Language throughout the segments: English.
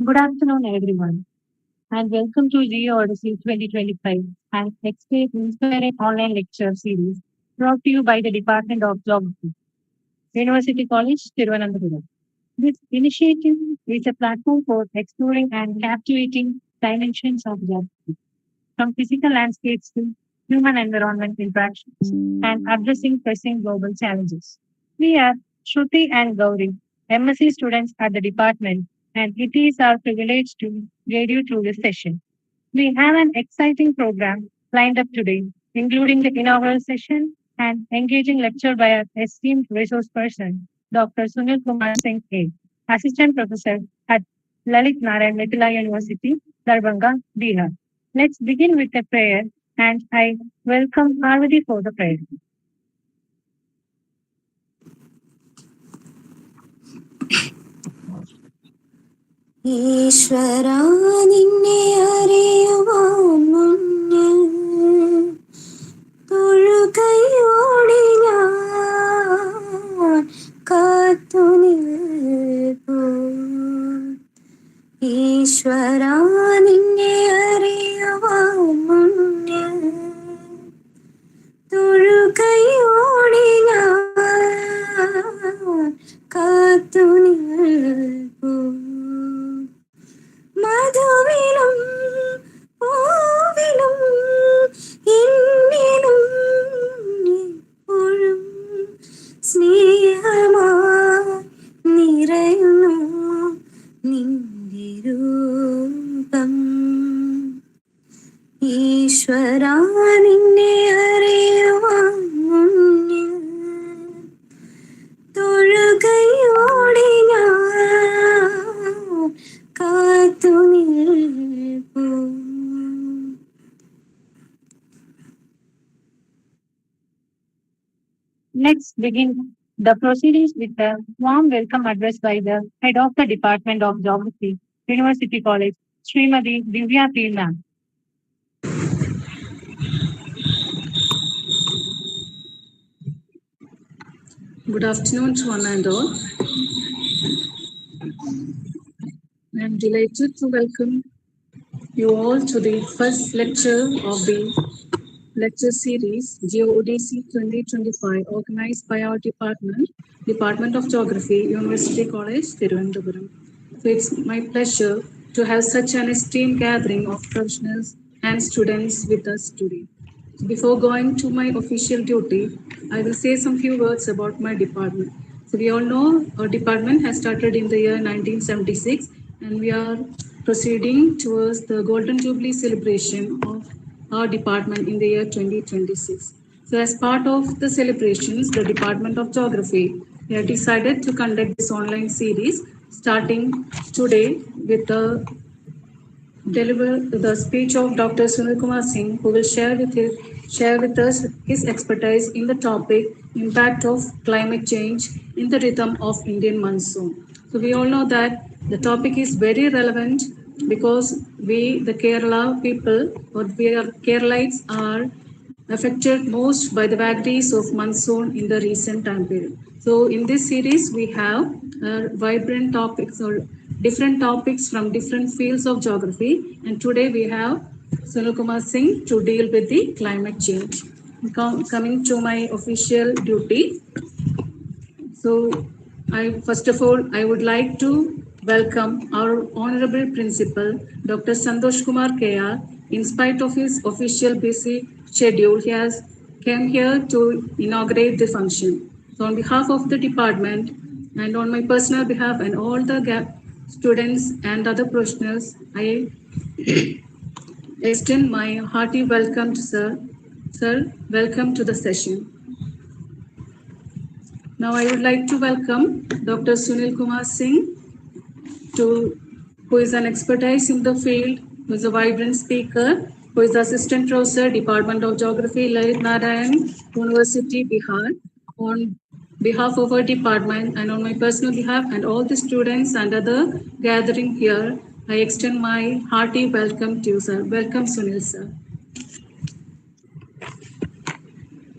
Good afternoon, everyone, and welcome to the Odyssey 2025, an inspiring online lecture series brought to you by the Department of Geography, University College, Thiruvananthapuram. This initiative is a platform for exploring and captivating dimensions of geography, from physical landscapes to human environment interactions, and addressing pressing global challenges. We are Shruti and Gauri, MSc students at the department, and it is our privilege to guide you through this session. We have an exciting program lined up today, including the inaugural session and engaging lecture by our esteemed resource person, Dr. Sunil Kumar Singh A, Assistant Professor at Lalit Narayan Mithila University, Darbhanga, Bihar. Let's begin with a prayer, and I welcome Parvati for the prayer. ഈശ്വരാ നിന്നെ അറിയുവാൻ മുന്നിൽ തൊഴുകയോടെ ഞാൻ കാത്തു നിൽപ്പൂ. ഈശ്വരാ നിന്നെ അറിയുവാൻ മുന്നിൽ തൊഴുകയോടെ ഞാൻ കാത്തു നിൽപ്പൂ. മധുവിലും പൂവിലും എന്നിലും എപ്പോഴും സ്നേഹമായി നിറയുന്നു നിന്റെ രൂപം. ഈശ്വരാ നിന്നെ അറിയുവാൻ മുന്നിൽ തൊഴുകയോടെ ഞാൻ കാത്തു നിൽപ്പൂ. Let's begin the proceedings with a warm welcome address by the head of the Department of Geography, University College, Srimati Divya P. Ma'am. Good afternoon to one and all. I am delighted to welcome you all to the first lecture of the lecture series Odyssey 2025, organized by our Department of Geography, University College, Thiruvananthapuram. So it's my pleasure to have such an esteemed gathering of professionals and students with us today. Before going to my official duty, I will say some few words about my department. So we all know our department has started in the year 1976, and we are proceeding towards the Golden Jubilee celebration of our department in the year 2026. So as part of the celebrations, the Department of Geography, we have decided to conduct this online series starting today with the deliver the speech of Dr. Sunil Kumar Singh, who will share with us his expertise in the topic impact of climate change in the rhythm of Indian monsoon. So we all know that the topic is very relevant because we, the Kerala people, or we are Keralites, are affected most by the vagaries of monsoon in the recent time period. So in this series, we have vibrant topics or different topics from different fields of geography. And today we have Sunil Kumar Singh to deal with the climate change. Coming to my official duty. So first of all, I would like to welcome our Honorable Principal, Dr. Santosh Kumar KR. In spite of his official busy schedule, he has came here to inaugurate the function. So on behalf of the department and on my personal behalf and all the students and other professionals, I extend my hearty welcome to sir. Sir, welcome to the session. Now I would like to welcome Dr. Sunil Kumar Singh, who is an expertise in the field, who is a vibrant speaker, who is the Assistant Professor, Department of Geography, Lalit Narayan, University, Bihar. On behalf of our department and on my personal behalf and all the students and other gathering here, I extend my hearty welcome to you, sir. Welcome, Sunil, sir.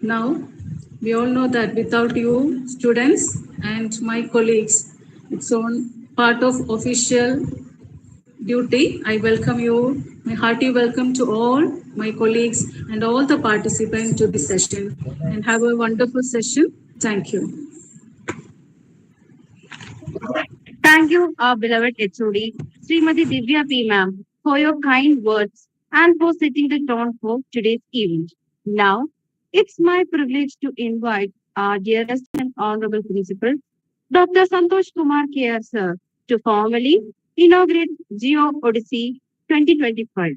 Now, we all know that without you, students and my colleagues, it's on part of official duty, I welcome you, my hearty welcome to all my colleagues and all the participants to this session, and have a wonderful session. Thank you. Thank you, our beloved HOD, Srimati Divya P. Ma'am, for your kind words and for setting the tone for today's event. Now, it's my privilege to invite our dearest and honorable principal, Dr. Santosh Kumar KR, sir, to formally inaugurate Geo Odyssey 2025.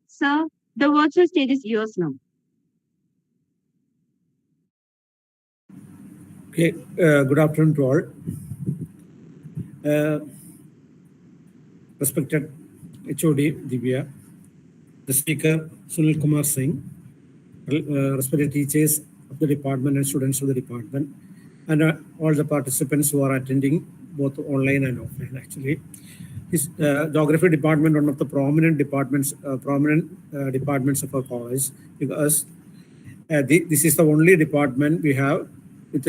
Sir, the virtual stage is yours now. Okay, good afternoon to all. Respected HOD Divya, the speaker Sunil Kumar Singh, respected teachers of the department and students of the department, and all the participants who are attending both online and offline. Actually, this geography department, one of the prominent departments of our college, because this is the only department we have with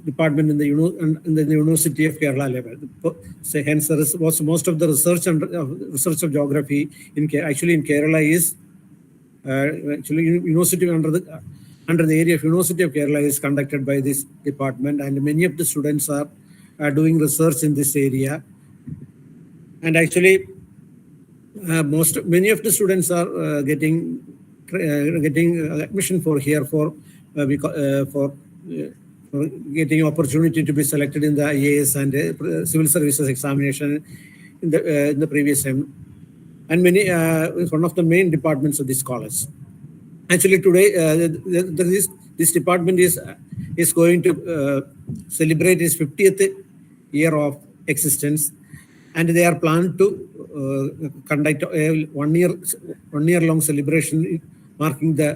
department in the University of Kerala level. So hence, most of the research of geography in Kerala is actually university under the area of University of Kerala is conducted by this department, and many of the students are doing research in this area. And actually, many of the students are getting admission for getting opportunity to be selected in the IAS and civil services examination in the previous time, and many is one of the main departments of this college. Actually, today this department is going to celebrate its 50th year of existence, and they are planned to conduct a one year long celebration marking the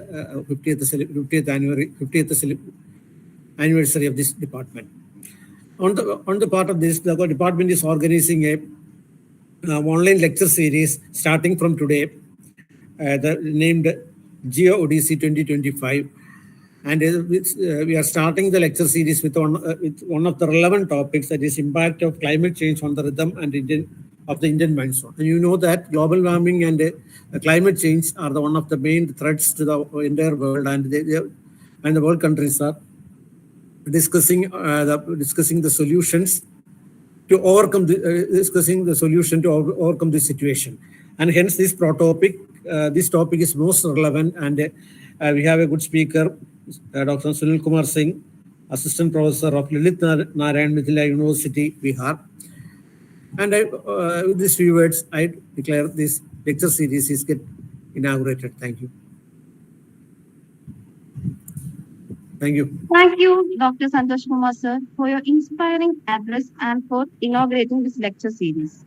50th anniversary of this department. On the part of this, the department is organizing a online lecture series starting from today, named Geo Odyssey 2025, and we are starting the lecture series with one of the relevant topics, that is impact of climate change on the rhythm and of the Indian monsoon. And you know that global warming and climate change are one of the main threats to the entire world, and the world countries are discussing the solutions to overcome the situation. And hence this topic is most relevant, and we have a good speaker, Dr. Sunil Kumar Singh, Assistant Professor of Lalit Narayan, Mithila University, Bihar. And with these few words, I declare this lecture series is get inaugurated. Thank you. Thank you. Thank you, Dr. Santosh Kumar, sir, for your inspiring address and for inaugurating this lecture series.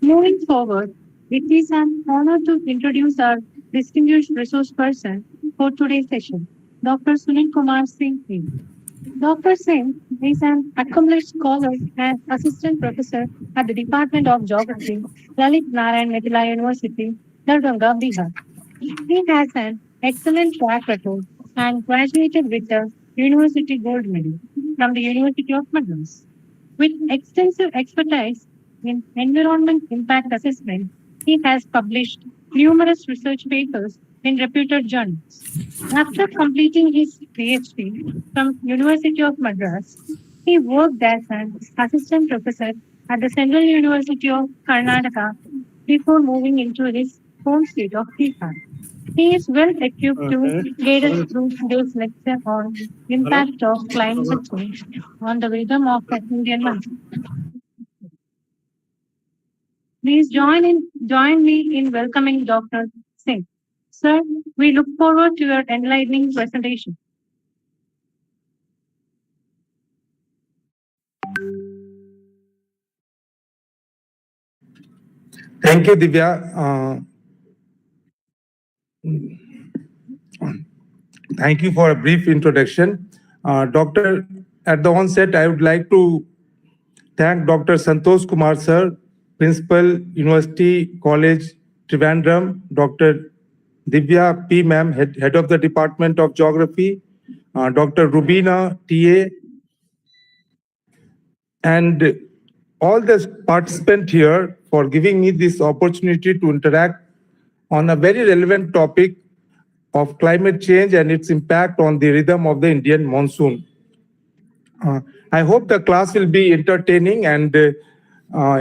Moving forward, it is an honor to introduce our distinguished resource person for today's session, Dr. Sunil Kumar Singh. Dr. Singh is an accomplished scholar and assistant professor at the Department of Geography, Lalit Narayan, Mithila University, Darbhanga, Bihar. He has an excellent track record and graduated with the University Gold Medal from the University of Madras. With extensive expertise in environment impact assessment, he has published numerous research papers in reputed journals. After completing his PhD from University of Madras, he worked as an assistant professor at the Central University of Karnataka before moving into his home state of Bihar. He is well equipped to guide us through today's lecture on impact of climate change on the rhythm of the Indian monsoon. Please join me in welcoming Dr. Singh. Sir, we look forward to your enlightening presentation. Thank you, Divya. Thank you for a brief introduction. Doctor, at the onset, I would like to thank Dr. Santosh Kumar, sir, Principal, University College, Trivandrum, Dr. Divya P. Ma'am, head of the Department of Geography, Dr. Rubina T.A., and all the participants here for giving me this opportunity to interact on a very relevant topic of climate change and its impact on the rhythm of the Indian monsoon. I hope the class will be entertaining and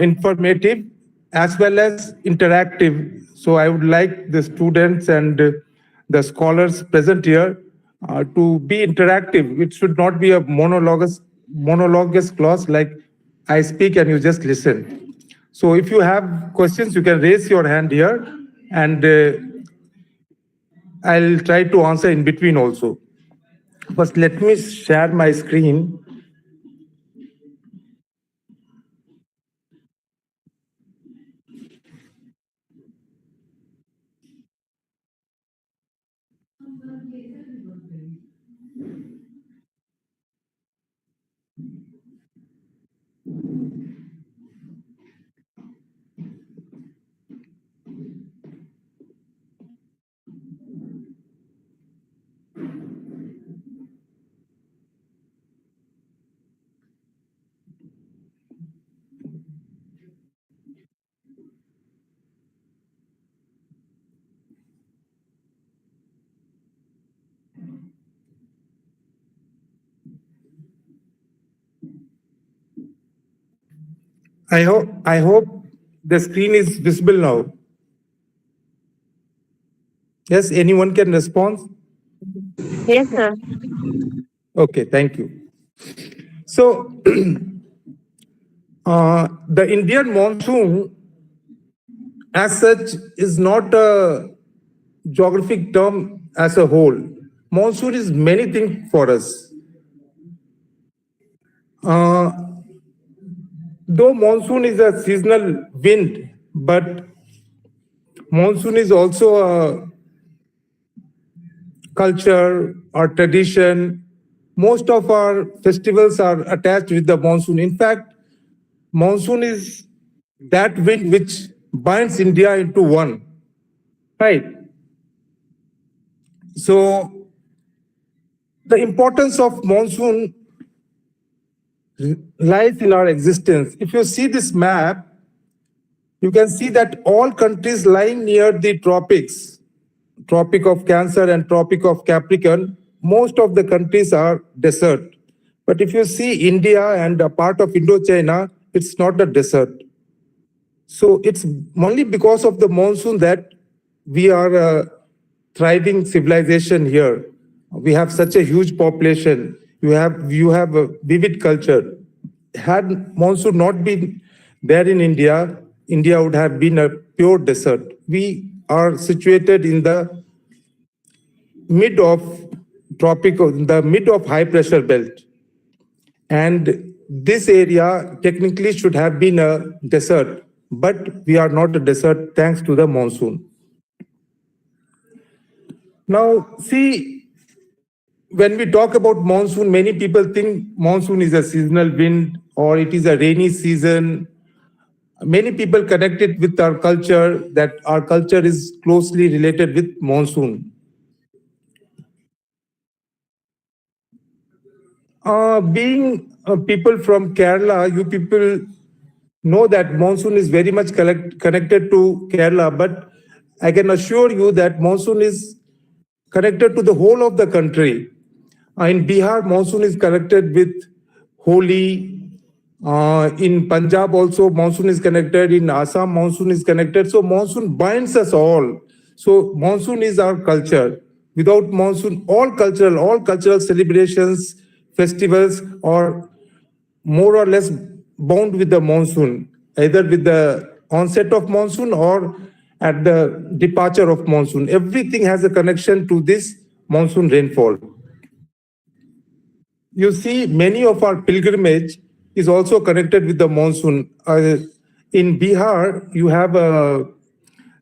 informative as well as interactive. So I would like the students and the scholars present here to be interactive. It should not be a monologuous class like I speak and you just listen. So if you have questions, you can raise your hand here and I'll try to answer in between also. First, let me share my screen. I hope the screen is visible now. Yes, anyone can respond? Yes, sir. Okay, thank you. So, the Indian monsoon as such is not a geographic term as a whole. Monsoon is many things for us. Though monsoon is a seasonal wind, but monsoon is also a culture, our tradition. Most of our festivals are attached with the monsoon. In fact, monsoon is that wind which binds India into one, right? So the importance of monsoon lies in our existence. If you see this map, you can see that all countries lying near the tropics, Tropic of Cancer and Tropic of Capricorn, most of the countries are desert. But if you see India and a part of Indochina, it's not a desert. So it's only because of the monsoon that we are a thriving civilization here. We have such a huge population. You have a vivid culture. Had monsoon not been there in India, India would have been a pure desert. We are situated in the mid of the mid of high pressure belt. And this area technically should have been a desert, but we are not a desert thanks to the monsoon. Now, see, when we talk about monsoon, many people think monsoon is a seasonal wind or it is a rainy season. Many people connect it with our culture, that our culture is closely related with monsoon. Being people from Kerala, you people know that monsoon is very much connected to Kerala, but I can assure you that monsoon is connected to the whole of the country. In Bihar, monsoon is connected with Holi. In Punjab also, monsoon is connected. In Assam, monsoon is connected. So monsoon binds us all. So monsoon is our culture. Without monsoon, all cultural celebrations, festivals are more or less bound with the monsoon, either with the onset of monsoon or at the departure of monsoon. Everything has a connection to this monsoon rainfall. You see, many of our pilgrimage is also connected with the monsoon. In Bihar, you have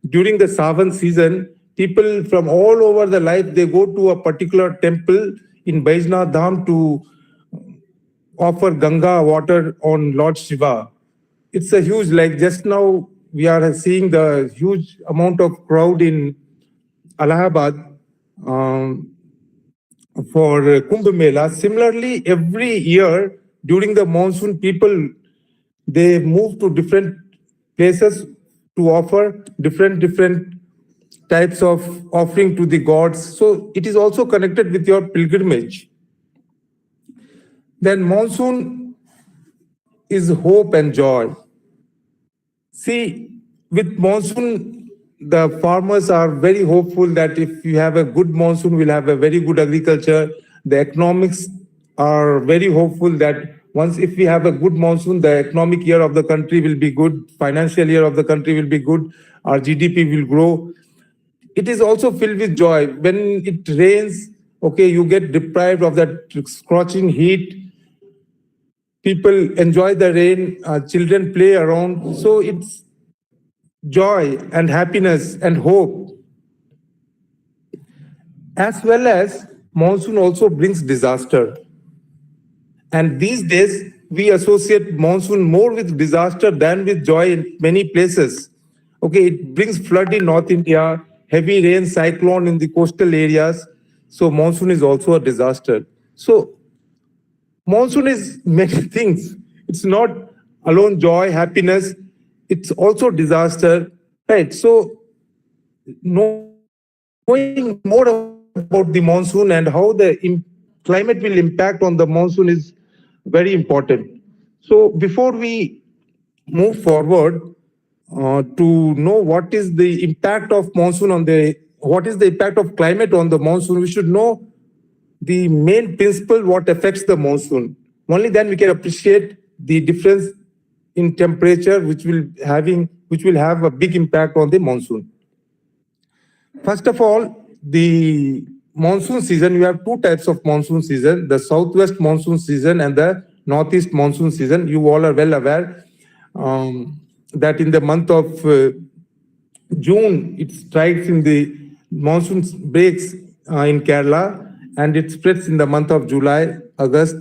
during the Savan season, people from all over the life, they go to a particular temple in Baijnath Dham to offer Ganga water on Lord Shiva. It's a huge, like just now we are seeing the huge amount of crowd in Allahabad for Kumbh Mela. Similarly, every year during the monsoon, people they move to different places to offer different types of offering to the gods. So it is also connected with your pilgrimage. Then monsoon is hope and joy. See, with monsoon, the farmers are very hopeful that if you have a good monsoon, we'll have a very good agriculture. The economics are very hopeful that once if we have a good monsoon, the economic year of the country will be good, financial year of the country will be good, our GDP will grow. It is also filled with joy. When it rains, okay, you get deprived of that scorching heat. People enjoy the rain, children play around. So it's joy and happiness and hope. As well as monsoon also brings disaster. And these days, we associate monsoon more with disaster than with joy in many places. Okay, it brings flood in North India, heavy rain, cyclone in the coastal areas. So monsoon is also a disaster. So monsoon is many things. It's not alone joy, happiness. It's also disaster, right? So knowing more about the monsoon and how the climate will impact on the monsoon is very important. So before we move forward to know what is the impact of monsoon on what is the impact of climate on the monsoon, we should know the main principle what affects the monsoon. Only then we can appreciate the difference in temperature which will have a big impact on the monsoon. First of all, the monsoon season, you have two types of monsoon season, the southwest monsoon season and the northeast monsoon season. You all are well aware that in the month of June, it strikes in the monsoon breaks in Kerala and it spreads in the month of July, August.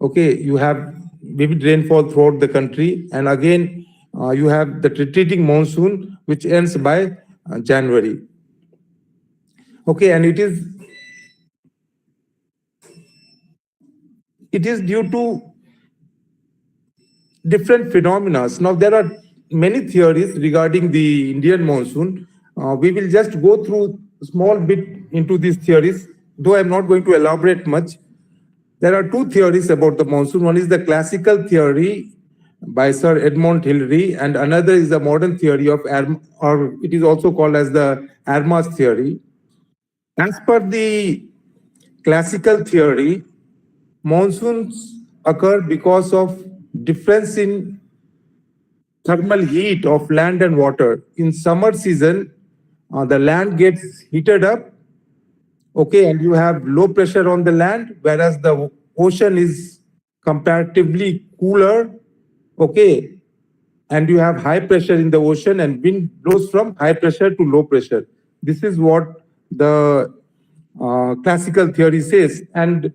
Okay, you have vivid rainfall throughout the country. And again, you have the retreating monsoon, which ends by January. Okay, and it is due to different phenomena. Now, there are many theories regarding the Indian monsoon. We will just go through a small bit into these theories, though I'm not going to elaborate much. There are two theories about the monsoon. One is the classical theory by Sir Edmund Hillary, and another is the modern theory of, or it is also called as the Armas theory. As per the classical theory, monsoons occur because of difference in thermal heat of land and water. In summer season, the land gets heated up, okay, and you have low pressure on the land, whereas the ocean is comparatively cooler, okay, and you have high pressure in the ocean and wind blows from high pressure to low pressure. This is what the classical theory says. And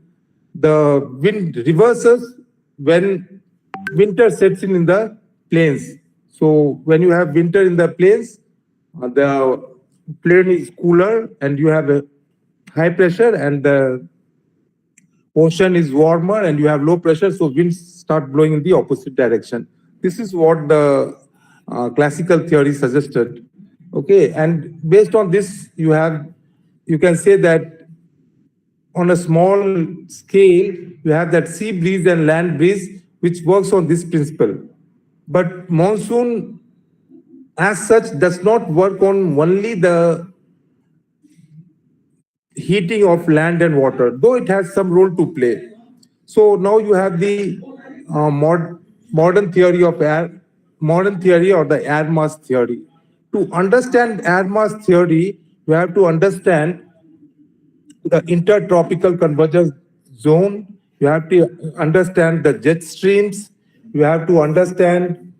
the wind reverses when winter sets in the plains. So when you have winter in the plains, the plain is cooler and you have a high pressure, and the ocean is warmer and you have low pressure, so winds start blowing in the opposite direction. This is what the classical theory suggested. Okay, and based on this, you can say that on a small scale, you have that sea breeze and land breeze, which works on this principle. But monsoon, as such, does not work on only the heating of land and water, though it has some role to play. So now you have the modern theory of modern theory or the air mass theory. To understand air mass theory, you have to understand the intertropical convergence zone. You have to understand the jet streams. You have to understand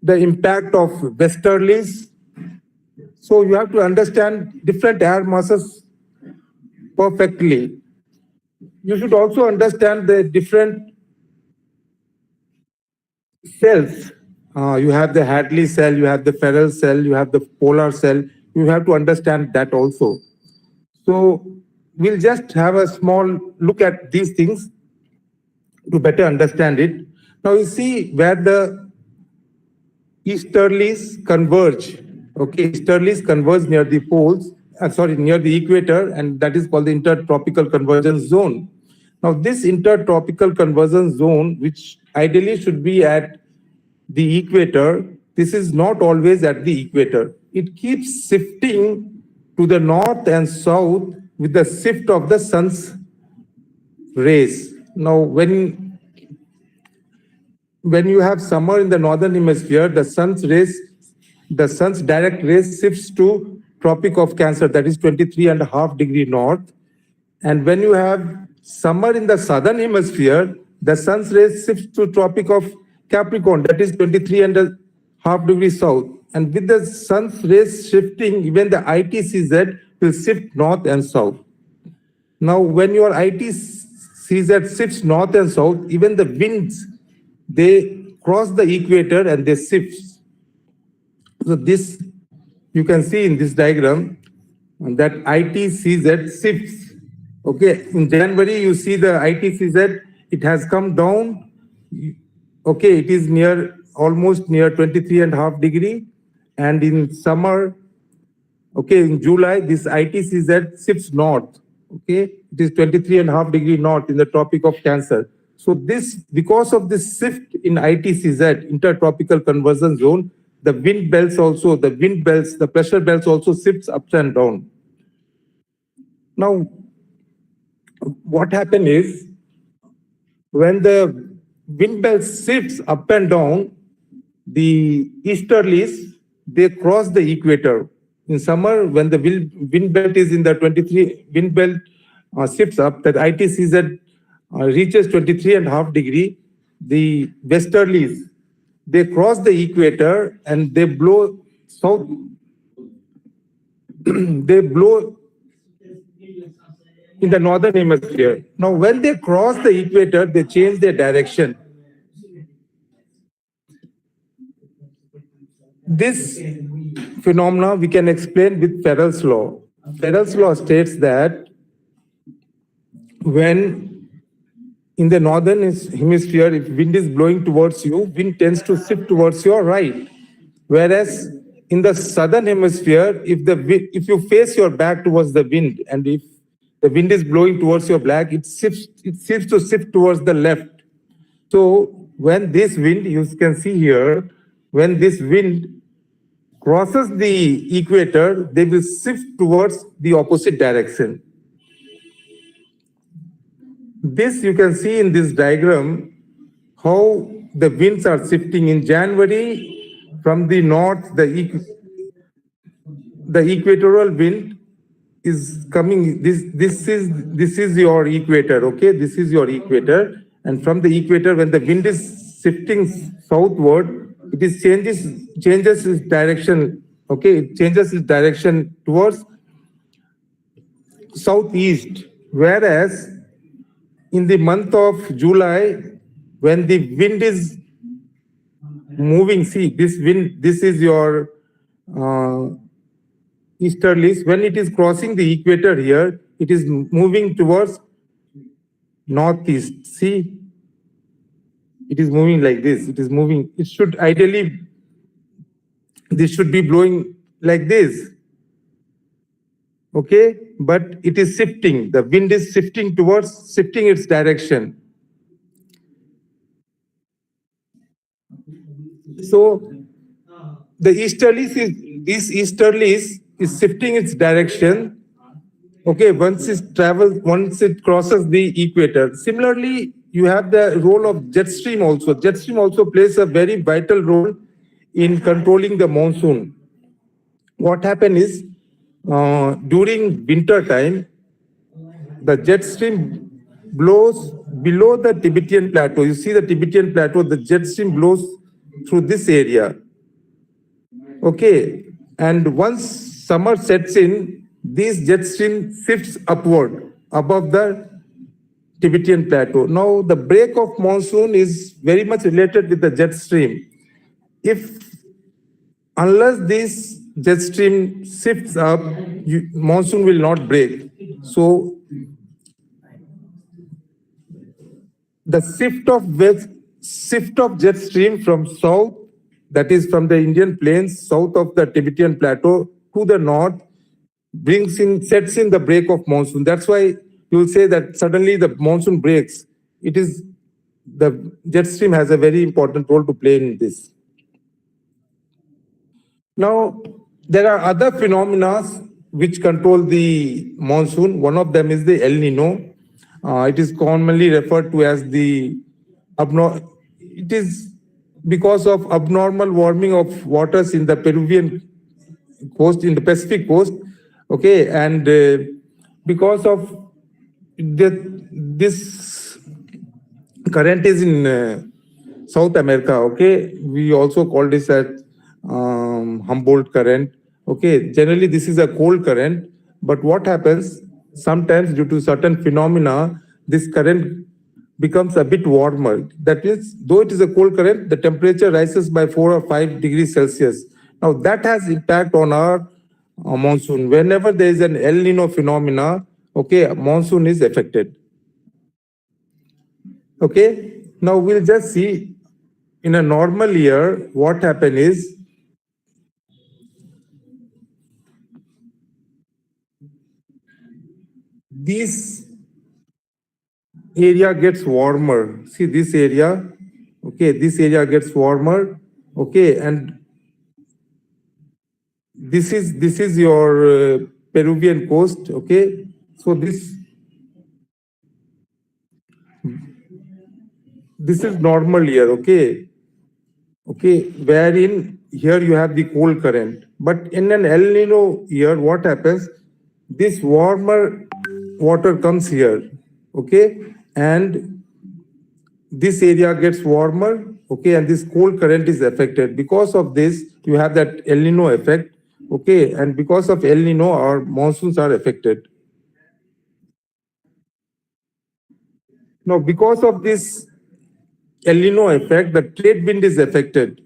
the impact of westerlies. So you have to understand different air masses perfectly. You should also understand the different cells. You have the Hadley cell, you have the Ferrel cell, you have the polar cell. You have to understand that also. So we'll just have a small look at these things. to better understand it. Now you see where the easterlies converge. Okay, easterlies converge near the poles, near the equator, and that is called the intertropical convergence zone. Now, this intertropical convergence zone, which ideally should be at the equator, this is not always at the equator. It keeps shifting to the north and south with the shift of the sun's rays. Now, when you have summer in the northern hemisphere, the sun's direct rays shifts to Tropic of Cancer, that is 23.5 degree north. And when you have summer in the southern hemisphere, the sun's rays shifts to Tropic of Capricorn, that is 23.5 degrees south. And with the sun's rays shifting, even the ITCZ will shift north and south. Now, when your ITCZ shifts north and south, even the winds, they cross the equator and they shift. So this, you can see in this diagram, that ITCZ shifts. Okay, in January, you see the ITCZ, it has come down. Okay, it is almost near 23.5 degree. And in summer, okay, in July, this ITCZ shifts north. Okay, it is 23.5 degree north in the Tropic of Cancer. So because of this shift in ITCZ, intertropical convergence zone, the the pressure belts also shifts up and down. Now, what happens is, when the wind belt shifts up and down, the easterlies, they cross the equator. In summer, when the wind belt is in the 23, wind belt shifts up, that ITCZ reaches 23.5 degree, the westerlies, they cross the equator and they blow south. They blow in the northern hemisphere. Now, when they cross the equator, they change their direction. This phenomena we can explain with Farrell's law. Farrell's law states that when in the northern hemisphere, if wind is blowing towards you, wind tends to shift towards your right. Whereas in the southern hemisphere, if you face your back towards the wind, and if the wind is blowing towards your back, it shifts to shift towards the left. So when this wind, you can see here, when this wind crosses the equator, they will shift towards the opposite direction. This you can see in this diagram, how the winds are shifting. In January, from the north, the equatorial wind is coming. This is your equator. Okay, this is your equator, and from the equator, when the wind is shifting southward, it changes its direction. Okay, it changes its direction towards southeast. Whereas in the month of July, when the wind is moving, see this wind, this is your easterlies. When it is crossing the equator here, it is moving towards northeast. See, it is moving like this. It is moving. It should ideally, this should be blowing like this. Okay, but it is shifting. The wind is shifting its direction. So the easterlies is shifting its direction. Okay, once it crosses the equator. Similarly, you have the role of jet stream also. Jet stream also plays a very vital role in controlling the monsoon. What happens is, during winter time, the jet stream blows below the Tibetan plateau. You see the Tibetan plateau, the jet stream blows through this area. Okay, and once summer sets in, this jet stream shifts upward above the Tibetan plateau. Now, the break of monsoon is very much related with the jet stream. Unless this jet stream shifts up, monsoon will not break. So the shift of jet stream from south, that is from the Indian plains, south of the Tibetan plateau to the north, sets in the break of monsoon. That's why you will say that suddenly the monsoon breaks. It is the jet stream has a very important role to play in this. Now, there are other phenomena which control the monsoon. One of them is the El Nino. It is commonly referred to as the it is because of abnormal warming of waters in the Peruvian coast, in the Pacific coast. Okay, and because of this current is in South America. Okay, we also call this as Humboldt current. Okay, generally this is a cold current, but what happens sometimes due to certain phenomena, this current becomes a bit warmer. That means, though it is a cold current, the temperature rises by 4 or 5 degrees Celsius. Now that has impact on our monsoon. Whenever there is an El Nino phenomena, okay, monsoon is affected. Okay, now we'll just see in a normal year what happens is this area gets warmer. See this area, okay, this area gets warmer, okay, and this is your Peruvian coast, okay. So this is normal year, okay, okay, wherein here you have the cold current. But in an El Nino year, what happens? This warmer water comes here, okay, and this area gets warmer, okay, and this cold current is affected. Because of this, you have that El Nino effect, okay, and because of El Nino, our monsoons are affected. Now, because of this El Nino effect, the trade wind is affected.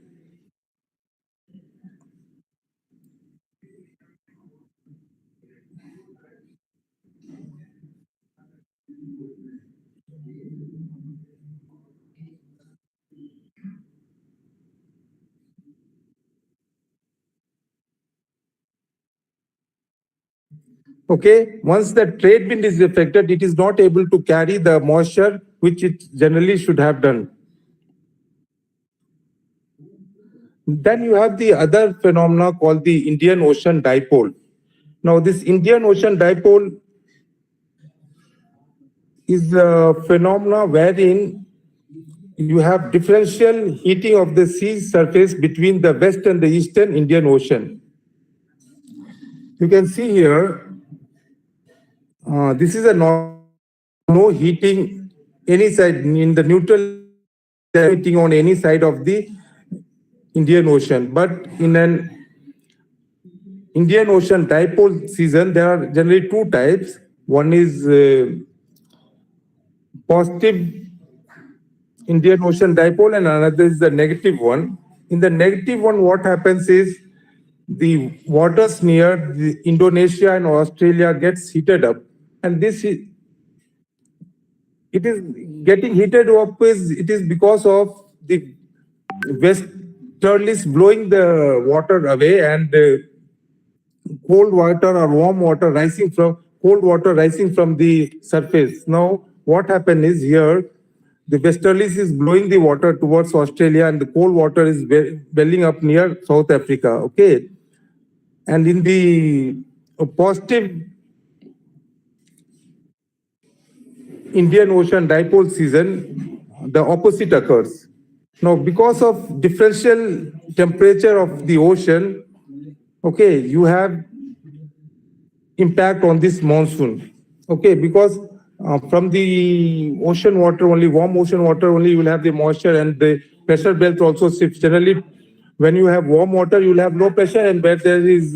Okay, once the trade wind is affected, it is not able to carry the moisture which it generally should have done. Then you have the other phenomena called the Indian Ocean Dipole. Now, this Indian Ocean Dipole is a phenomena wherein you have differential heating of the sea surface between the west and the eastern Indian Ocean. You can see here, this is a no heating any side in the neutral heating on any side of the Indian Ocean. But in an Indian Ocean dipole season, there are generally two types. One is positive Indian Ocean dipole and another is the negative one. In the negative one, what happens is the waters near the Indonesia and Australia gets heated up, and this it is getting heated up it is because of the westerlies blowing the water away and cold water or warm water rising from the surface. Now, what happened is here, the westerlies is blowing the water towards Australia and the cold water is welling up near South Africa, okay? And in the positive Indian Ocean dipole season, the opposite occurs. Now, because of differential temperature of the ocean, okay, you have impact on this monsoon, okay, because from the ocean water only, warm ocean water only, you will have the moisture and the pressure belt also shifts. Generally, when you have warm water, you will have low pressure, and where there is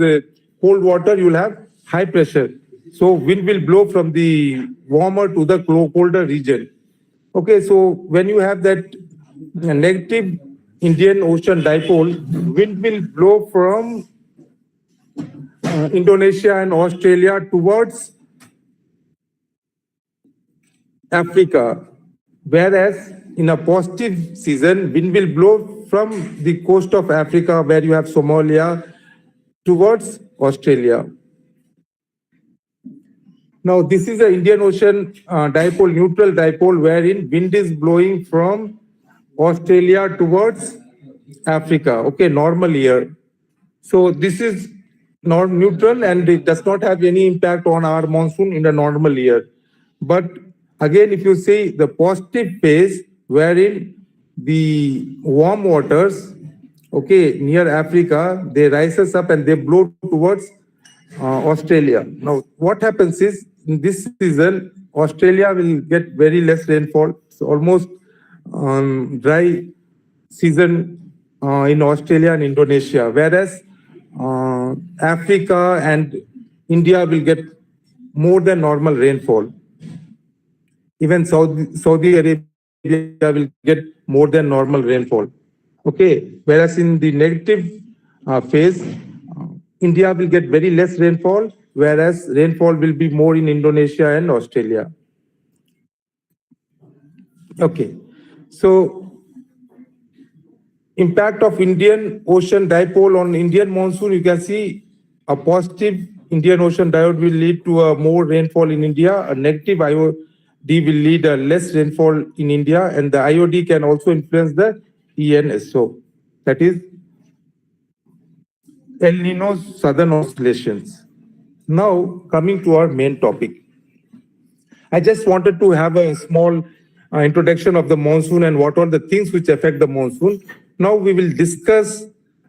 cold water, you will have high pressure. So wind will blow from the warmer to the colder region. Okay, so when you have that negative Indian Ocean dipole, wind will blow from Indonesia and Australia towards Africa. Whereas in a positive season, wind will blow from the coast of Africa, where you have Somalia, towards Australia. Now, this is the Indian Ocean dipole, neutral dipole, wherein wind is blowing from Australia towards Africa. Okay, normal year. So this is not neutral and it does not have any impact on our monsoon in a normal year. But again, if you see the positive phase, wherein the warm waters, okay, near Africa, they rises up and they blow towards Australia. Now, what happens is in this season, Australia will get very less rainfall. It's almost dry season in Australia and Indonesia, whereas Africa and India will get more than normal rainfall. Even Saudi Arabia will get more than normal rainfall. Okay, whereas in the negative phase, India will get very less rainfall, whereas rainfall will be more in Indonesia and Australia. Okay, so impact of Indian Ocean dipole on Indian monsoon, you can see a positive Indian Ocean diode will lead to a more rainfall in India, a negative IOD will lead a less rainfall in India, and the IOD can also influence the ENSO, that is El Nino Southern Oscillations. Now, coming to our main topic. I just wanted to have a small introduction of the monsoon and what are the things which affect the monsoon. Now we will discuss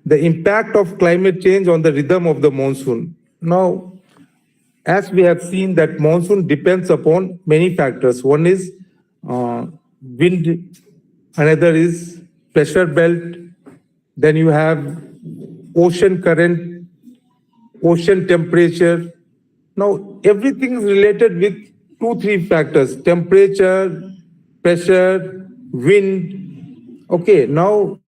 the impact of climate change on the rhythm of the monsoon. Now, as we have seen that monsoon depends upon many factors. One is wind, another is pressure belt, then you have ocean current, ocean temperature. Now, everything is related with 2-3 factors: temperature, pressure, wind. Okay, now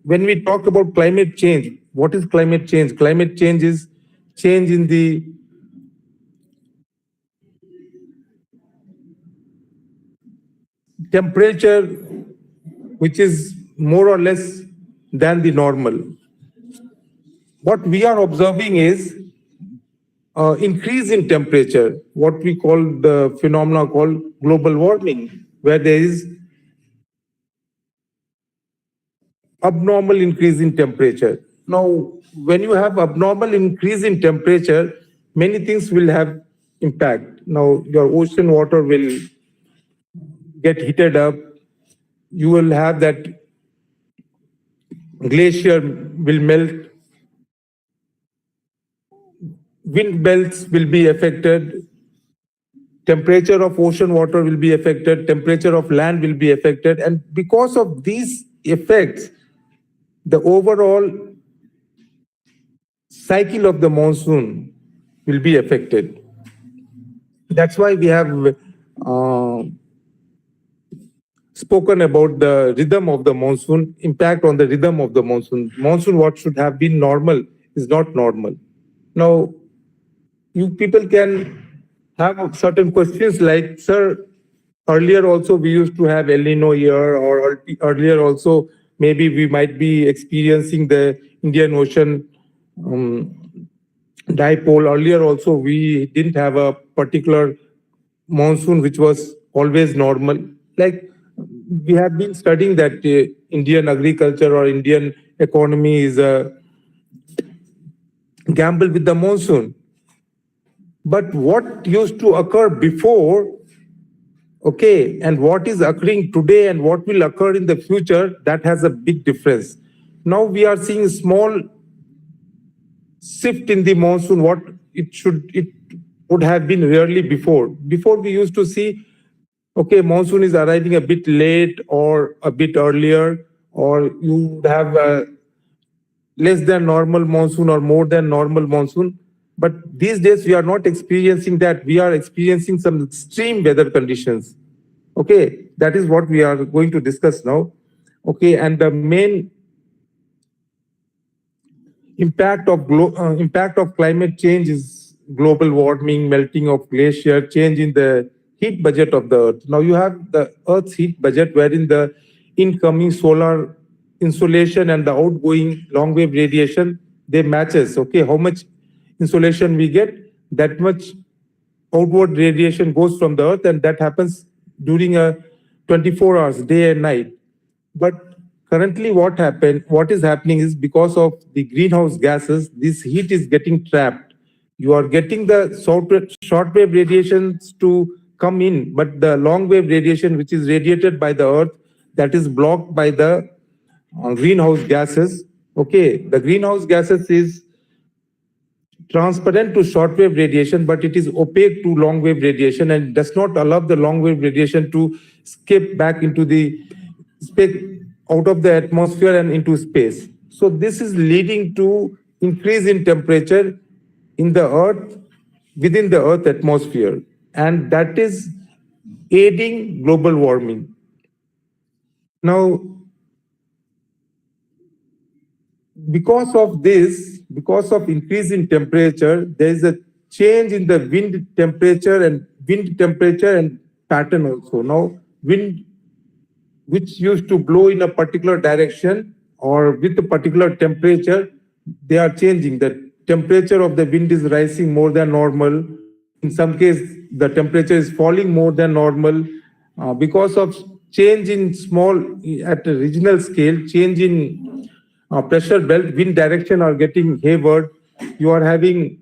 when we talk about climate change, what is climate change? Climate change is change in the temperature, which is more or less than the normal. What we are observing is increase in temperature, what we call the phenomena called global warming, where there is abnormal increase in temperature. Now, when you have abnormal increase in temperature, many things will have impact. Now, your ocean water will get heated up. You will have that glacier will melt. Wind belts will be affected. Temperature of ocean water will be affected. Temperature of land will be affected. And because of these effects, the overall cycle of the monsoon will be affected. That's why we have spoken about the rhythm of the monsoon, impact on the rhythm of the monsoon. Monsoon, what should have been normal, is not normal. Now, you people can have certain questions like, sir, earlier also we used to have El Nino year, or earlier also maybe we might be experiencing the Indian Ocean dipole. Earlier also we didn't have a particular monsoon which was always normal. Like we have been studying that Indian agriculture or Indian economy is a gamble with the monsoon. But what used to occur before, okay, and what is occurring today and what will occur in the future, that has a big difference. Now we are seeing small shift in the monsoon, what it would have been rarely before. Before we used to see, okay, monsoon is arriving a bit late or a bit earlier, or you would have a less than normal monsoon or more than normal monsoon. But these days we are not experiencing that. We are experiencing some extreme weather conditions. Okay, that is what we are going to discuss now. Okay, and the main impact of climate change is global warming, melting of glacier, change in the heat budget of the Earth. Now you have the Earth's heat budget, wherein the incoming solar insolation and the outgoing long wave radiation, they matches. Okay, how much insolation we get, that much outward radiation goes from the Earth, and that happens during a 24 hours, day and night. But currently what is happening is, because of the greenhouse gases, this heat is getting trapped. You are getting the short wave radiations to come in, but the long wave radiation, which is radiated by the Earth, that is blocked by the greenhouse gases. Okay, the greenhouse gases is transparent to short wave radiation, but it is opaque to long wave radiation and does not allow the long wave radiation to escape back into the out of the atmosphere and into space. So this is leading to increase in temperature in the Earth, within the Earth atmosphere, and that is aiding global warming. Now, because of this, because of increase in temperature, there is a change in the wind temperature and pattern also. Now, wind which used to blow in a particular direction or with a particular temperature, they are changing. The temperature of the wind is rising more than normal. In some case, the temperature is falling more than normal because of change in at a regional scale, change in pressure belt, wind direction are getting hayward. You are having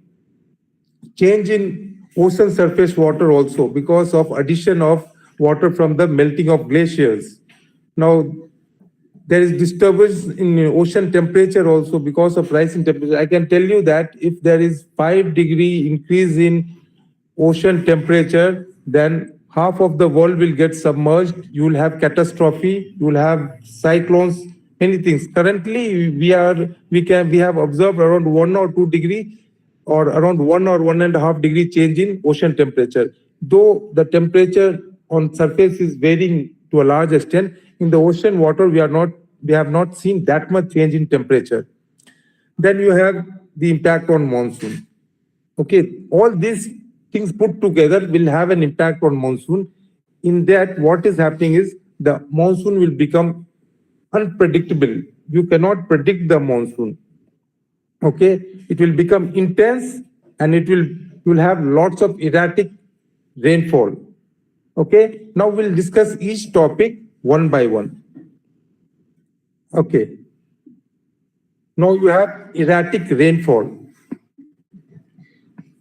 change in ocean surface water also because of addition of water from the melting of glaciers. Now, there is disturbance in ocean temperature also because of rise in temperature. I can tell you that if there is 5-degree increase in ocean temperature, then half of the world will get submerged. You will have catastrophe. You will have cyclones, many things. Currently, we have observed around 1 or 2 degree or around 1 or 1.5 degree change in ocean temperature. Though the temperature on surface is varying to a large extent, in the ocean water, we have not seen that much change in temperature. Then you have the impact on monsoon. Okay, all these things put together will have an impact on monsoon. In that, what is happening is the monsoon will become unpredictable. You cannot predict the monsoon. Okay, it will become intense and you will have lots of erratic rainfall. Okay, now we'll discuss each topic one by one. Okay, now you have erratic rainfall.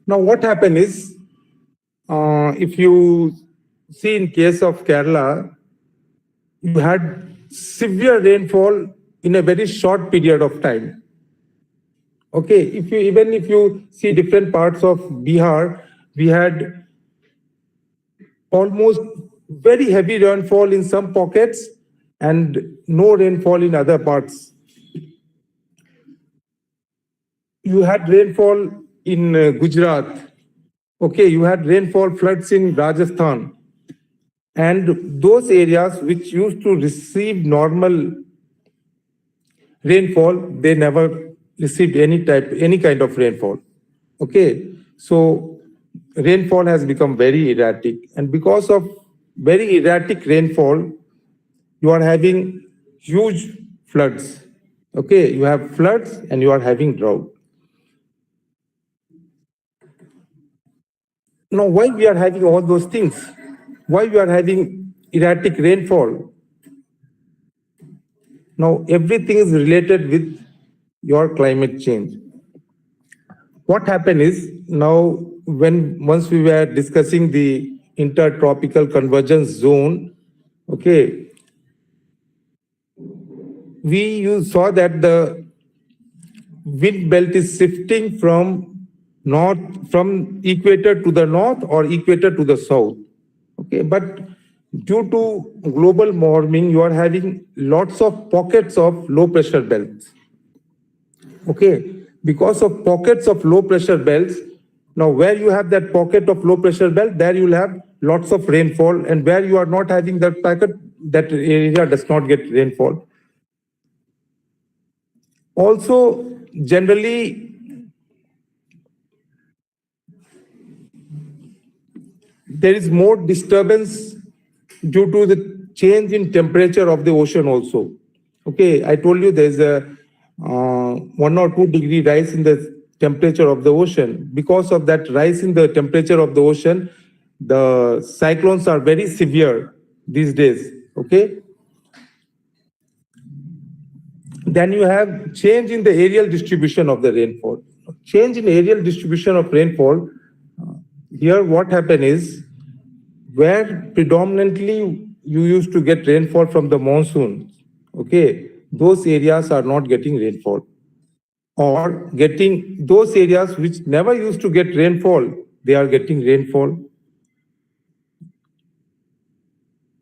Now what happened is, if you see in case of Kerala, you had severe rainfall in a very short period of time. Okay, even if you see different parts of Bihar, we had almost very heavy rainfall in some pockets and no rainfall in other parts. You had rainfall in Gujarat. Okay, you had rainfall floods in Rajasthan. And those areas which used to receive normal rainfall, they never received any kind of rainfall. Okay, so rainfall has become very erratic, and because of very erratic rainfall, you are having huge floods. Okay, you have floods and you are having drought. Now, why we are having all those things? Why we are having erratic rainfall? Now, everything is related with your climate change. What happened is, now once we were discussing the intertropical convergence zone, okay, you saw that the wind belt is shifting from equator to the north or equator to the south. Okay, but due to global warming, you are having lots of pockets of low pressure belts. Okay, because of pockets of low pressure belts, now where you have that pocket of low pressure belt, there you will have lots of rainfall, and where you are not having that pocket, that area does not get rainfall. Also, generally, there is more disturbance due to the change in temperature of the ocean also. Okay, I told you there's a 1 or 2 degree rise in the temperature of the ocean. Because of that rise in the temperature of the ocean, the cyclones are very severe these days. Okay. Then you have change in the aerial distribution of the rainfall. Change in aerial distribution of rainfall. Here, what happened is, where predominantly you used to get rainfall from the monsoon, okay, those areas are not getting rainfall. Or getting those areas which never used to get rainfall, they are getting rainfall.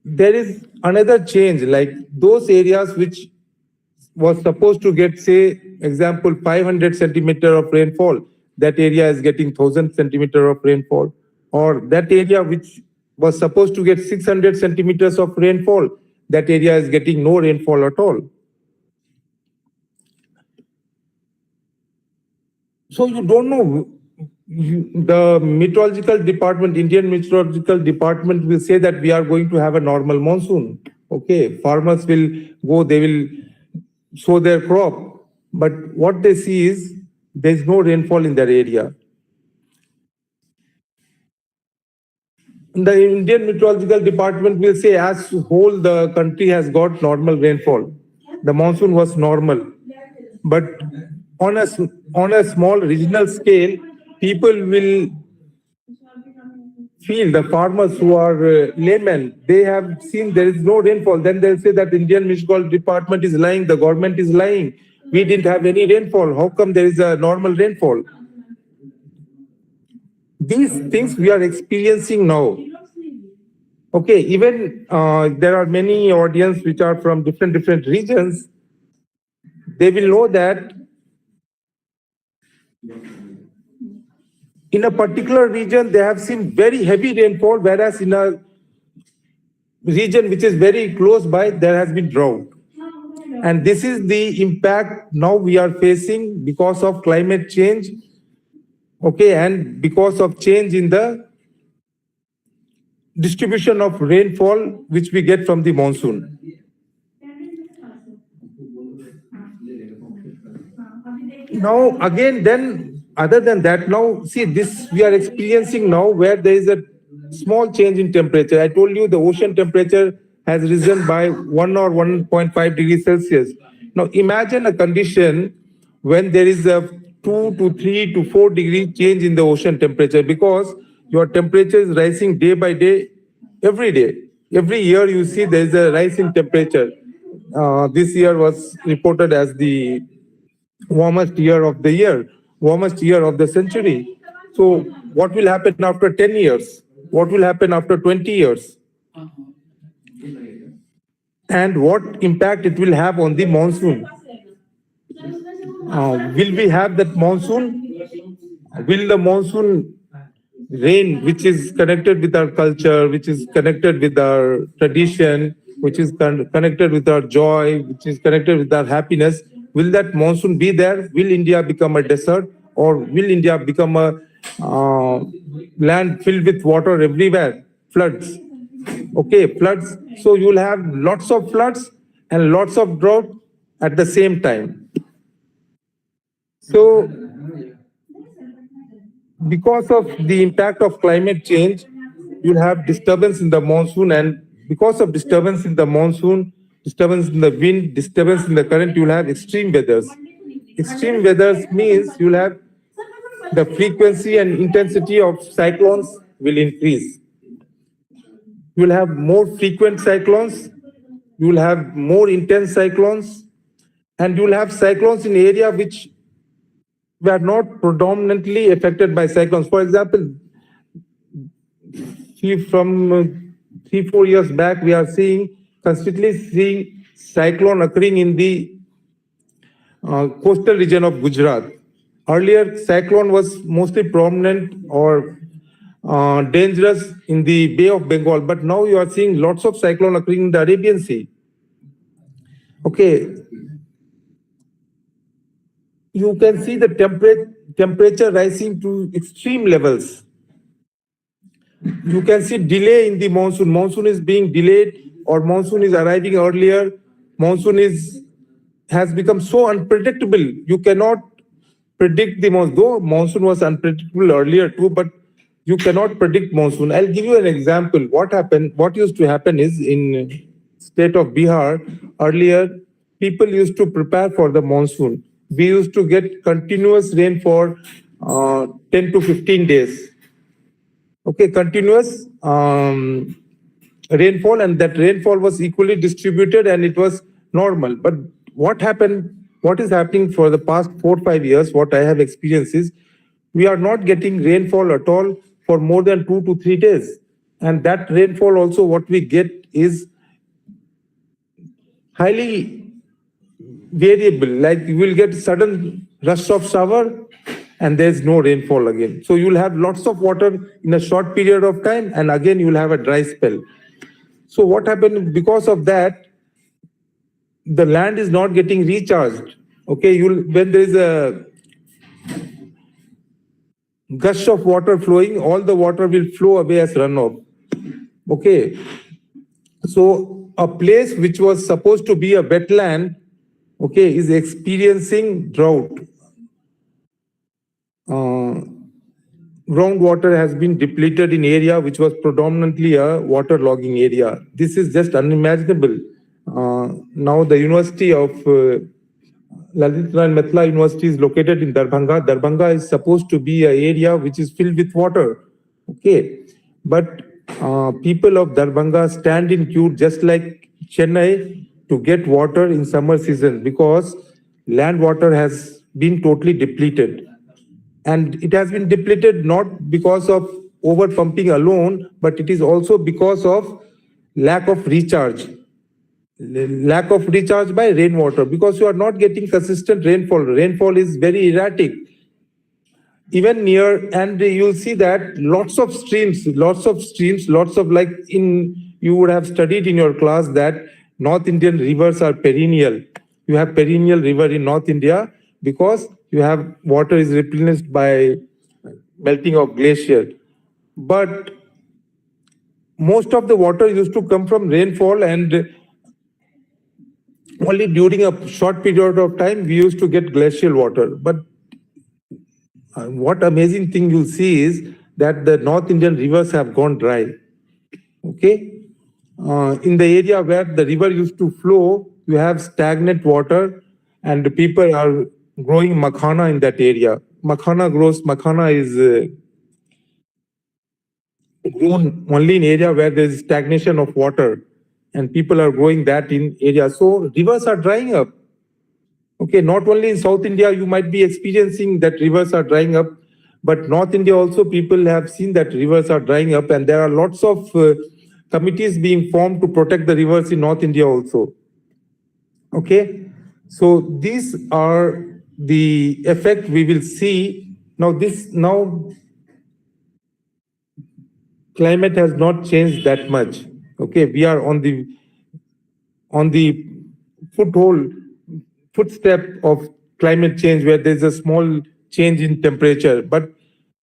There is another change, like those areas which was supposed to get, say, example, 500 centimeter of rainfall, that area is getting 1000 centimeter of rainfall. Or that area which was supposed to get 600 centimeters of rainfall, that area is getting no rainfall at all. So you don't know. The meteorological department, Indian meteorological department will say that we are going to have a normal monsoon. Okay, farmers will go, they will sow their crop. But what they see is there is no rainfall in that area. The Indian meteorological department will say as whole the country has got normal rainfall. The monsoon was normal. But on a small regional scale, people will feel, the farmers who are laymen, they have seen there is no rainfall. Then they'll say that the Indian meteorological department is lying, the government is lying. We didn't have any rainfall. How come there is a normal rainfall? These things we are experiencing now. Okay, even there are many audience which are from different regions. They will know that in a particular region, they have seen very heavy rainfall, whereas in a region which is very close by, there has been drought. And this is the impact now we are facing because of climate change, okay, and because of change in the distribution of rainfall which we get from the monsoon. Now, again, then, other than that, now, see, this we are experiencing now where there is a small change in temperature. I told you the ocean temperature has risen by 1 or 1.5 degrees Celsius. Now, imagine a condition when there is a 2 to 3 to 4 degree change in the ocean temperature, because your temperature is rising day by day, every day. Every year you see there is a rise in temperature. This year was reported as the warmest year of the year, warmest year of the century. So what will happen after 10 years? What will happen after 20 years? And what impact it will have on the monsoon? Will we have that monsoon? Will the monsoon rain, which is connected with our culture, which is connected with our tradition, which is connected with our joy, which is connected with our happiness, will that monsoon be there? Will India become a desert, or will India become a land filled with water everywhere? Floods. Okay, floods. So you will have lots of floods and lots of drought at the same time. So because of the impact of climate change, you'll have disturbance in the monsoon, and because of disturbance in the monsoon, disturbance in the wind, disturbance in the current, you'll have extreme weathers. Extreme weathers means you'll have the frequency and intensity of cyclones will increase. You'll have more frequent cyclones, you'll have more intense cyclones, and you'll have cyclones in area which were not predominantly affected by cyclones. For example, from 3-4 years back, we are constantly seeing cyclone occurring in the coastal region of Gujarat. Earlier, cyclone was mostly prominent or dangerous in the Bay of Bengal, but now you are seeing lots of cyclone occurring in the Arabian Sea. Okay. You can see the temperature rising to extreme levels. you can see delay in the monsoon. Monsoon is being delayed or monsoon is arriving earlier. Monsoon has become so unpredictable. You cannot predict the monsoon. Though monsoon was unpredictable earlier too, but you cannot predict monsoon. I'll give you an example. What used to happen is in state of Bihar, earlier people used to prepare for the monsoon. We used to get continuous rain for 10 to 15 days. Okay, continuous rainfall, and that rainfall was equally distributed and it was normal. But what is happening for the past 4-5 years, what I have experienced is we are not getting rainfall at all for more than 2 to 3 days. And that rainfall also, what we get is highly variable. Like you will get sudden rush of shower and there's no rainfall again. So you'll have lots of water in a short period of time and again you'll have a dry spell. So what happened because of that, the land is not getting recharged. Okay, when there is a gush of water flowing, all the water will flow away as runoff. Okay, so a place which was supposed to be a wetland, okay, is experiencing drought. Groundwater has been depleted in area which was predominantly a water logging area. This is just unimaginable. Now the University of Lalit and Mithila University is located in Darbhanga. Darbhanga is supposed to be an area which is filled with water. Okay, but people of Darbhanga stand in queue just like Chennai to get water in summer season because land water has been totally depleted. And it has been depleted not because of over pumping alone, but it is also because of lack of recharge. Lack of recharge by rainwater, because you are not getting consistent rainfall. Rainfall is very erratic. Even near, and you'll see that lots of streams, lots of like you would have studied in your class that North Indian rivers are perennial. You have perennial river in North India because you have water is replenished by melting of glacier. But most of the water used to come from rainfall, and only during a short period of time we used to get glacial water. But what amazing thing you'll see is that the North Indian rivers have gone dry. Okay, in the area where the river used to flow, you have stagnant water, and the people are growing makhana in that area. Makhana is grown only in area where there is stagnation of water, and people are growing that in area. So rivers are drying up. Okay, not only in South India, you might be experiencing that rivers are drying up, but North India also people have seen that rivers are drying up, and there are lots of committees being formed to protect the rivers in North India also. Okay, so these are the effect we will see. Now climate has not changed that much. Okay, we are on the footstep of climate change, where there's a small change in temperature. But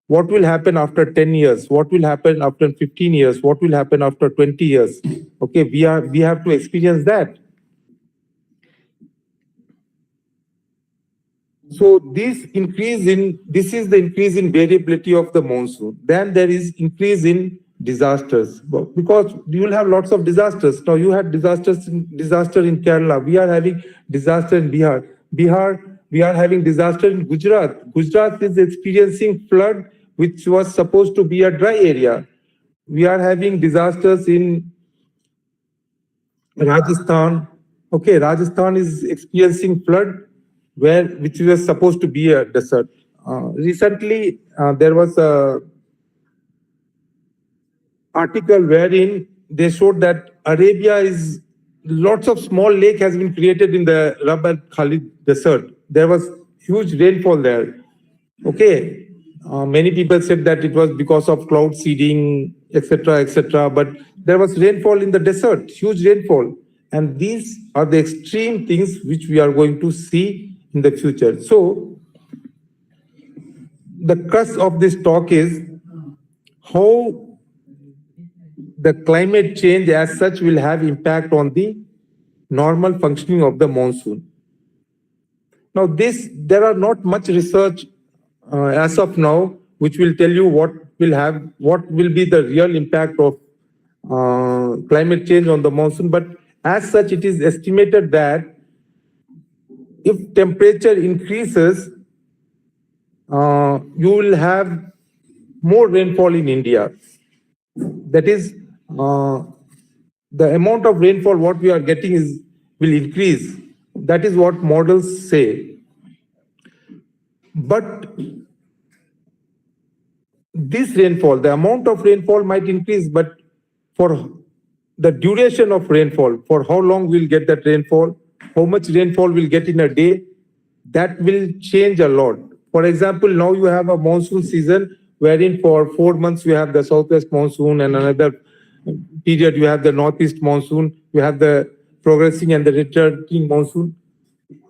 what will happen after 10 years? What will happen after 15 years? What will happen after 20 years? Okay, we have to experience that. So this is the increase in variability of the monsoon. Then there is increase in disasters, because you will have lots of disasters. Now you had disaster in Kerala. We are having disaster in Bihar. We are having disaster in Gujarat. Gujarat is experiencing flood, which was supposed to be a dry area. We are having disasters in Rajasthan. Okay, Rajasthan is experiencing flood which was supposed to be a desert. Recently, there was a article wherein they showed that Arabia is lots of small lake has been created in the Rab al Khali desert. There was huge rainfall there. Okay, many people said that it was because of cloud seeding, etc., but there was rainfall in the desert, huge rainfall. And these are the extreme things which we are going to see in the future. So the crux of this talk is how the climate change as such will have impact on the normal functioning of the monsoon. Now, there are not much research as of now, which will tell you what will be the real impact of climate change on the monsoon. But as such, it is estimated that if temperature increases, you will have more rainfall in India. That is, the amount of rainfall what we are getting will increase. That is what models say. But this rainfall, the amount of rainfall might increase, but for the duration of rainfall, for how long we'll get that rainfall, how much rainfall we'll get in a day, that will change a lot. For example, now you have a monsoon season wherein for 4 months you have the southwest monsoon, and another period you have the northeast monsoon, you have the progressing and the returning monsoon.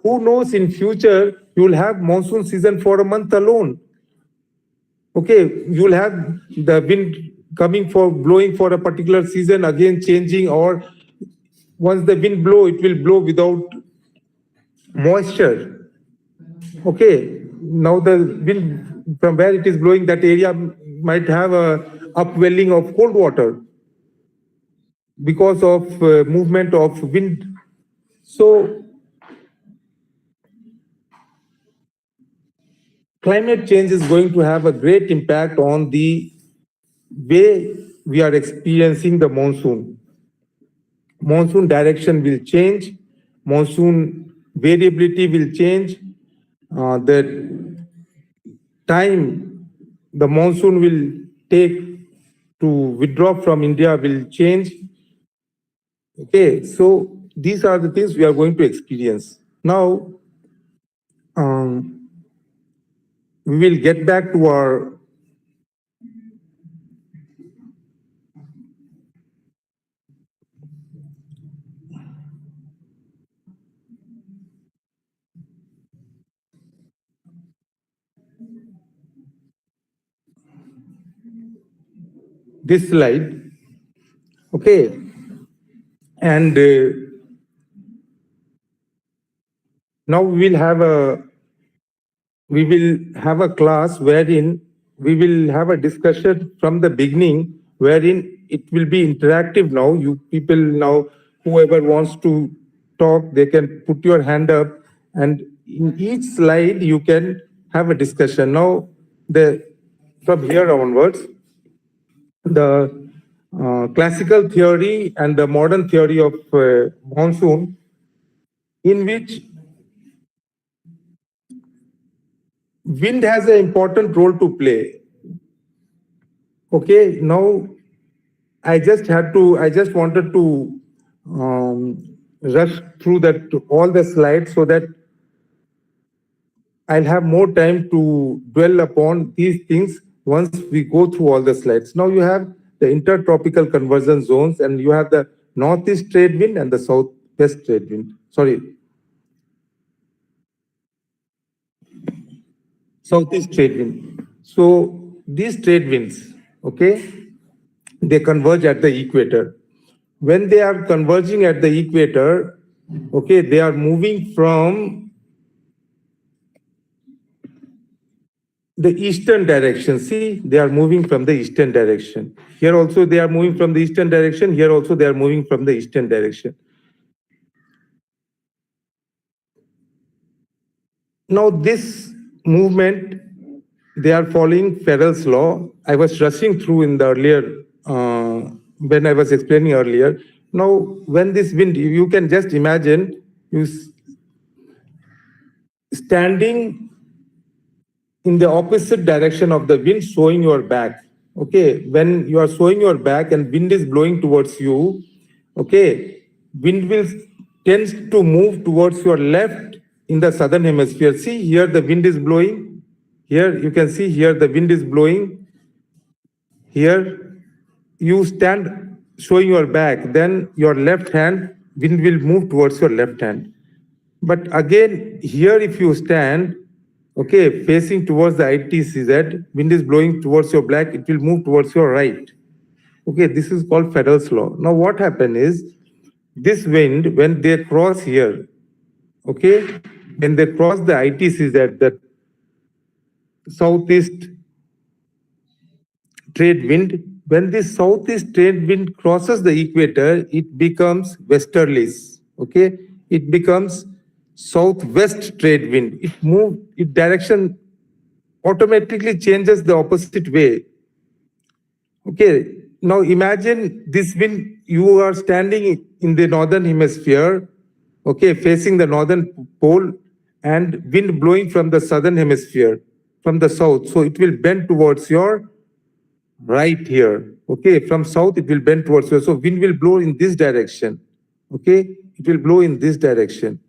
Who knows, in future you will have monsoon season for a month alone. Okay, you will have the wind blowing for a particular season, again changing, or once the wind blow, it will blow without moisture. Okay, now the wind from where it is blowing, that area might have a upwelling of cold water because of movement of wind. So climate change is going to have a great impact on the way we are experiencing the monsoon. Monsoon direction will change, monsoon variability will change, the time the monsoon will take to withdraw from India will change. Okay, so these are the things we are going to experience. Now, we will get back to our this slide. Okay, and now we will have a class wherein we will have a discussion from the beginning, wherein it will be interactive. Now you people, now whoever wants to talk, they can put your hand up, and in each slide you can have a discussion. Now from here onwards, the classical theory and the modern theory of monsoon, in which wind has an important role to play. Okay, now I just wanted to rush through all the slides so that I'll have more time to dwell upon these things once we go through all the slides. Now you have the intertropical convergence zones, and you have the northeast trade wind and the southwest trade wind. Southeast trade wind. So these trade winds, okay, they converge at the equator. When they are converging at the equator, okay, they are moving from the eastern direction. See, they are moving from the eastern direction. Here also they are moving from the eastern direction. Here also they are moving from the eastern direction. Now this movement, they are following Farrell's law. I was rushing through in the earlier, when I was explaining earlier. Now, when this wind, you can just imagine you standing in the opposite direction of the wind, showing your back. Okay, when you are showing your back and wind is blowing towards you, okay, wind will tend to move towards your left in the southern hemisphere. See, here the wind is blowing. Here you can see, here the wind is blowing. Here you stand showing your back, then your left hand, wind will move towards your left hand. But again, here if you stand, okay, facing towards the ITCZ, wind is blowing towards your back, it will move towards your right. Okay, this is called Federal's law. Now what happened is, this wind, when they cross here, okay, when they cross the ITCs at the southeast trade wind, when this southeast trade wind crosses the equator, it becomes westerlies. Okay, it becomes southwest trade wind. Its direction automatically changes the opposite way. Okay, now imagine this wind, you are standing in the northern hemisphere, okay, facing the northern pole, and wind blowing from the southern hemisphere, from the south. So it will bend towards your right here. Okay, from south it will bend towards here. So wind will blow in this direction. Okay, it will blow in this direction.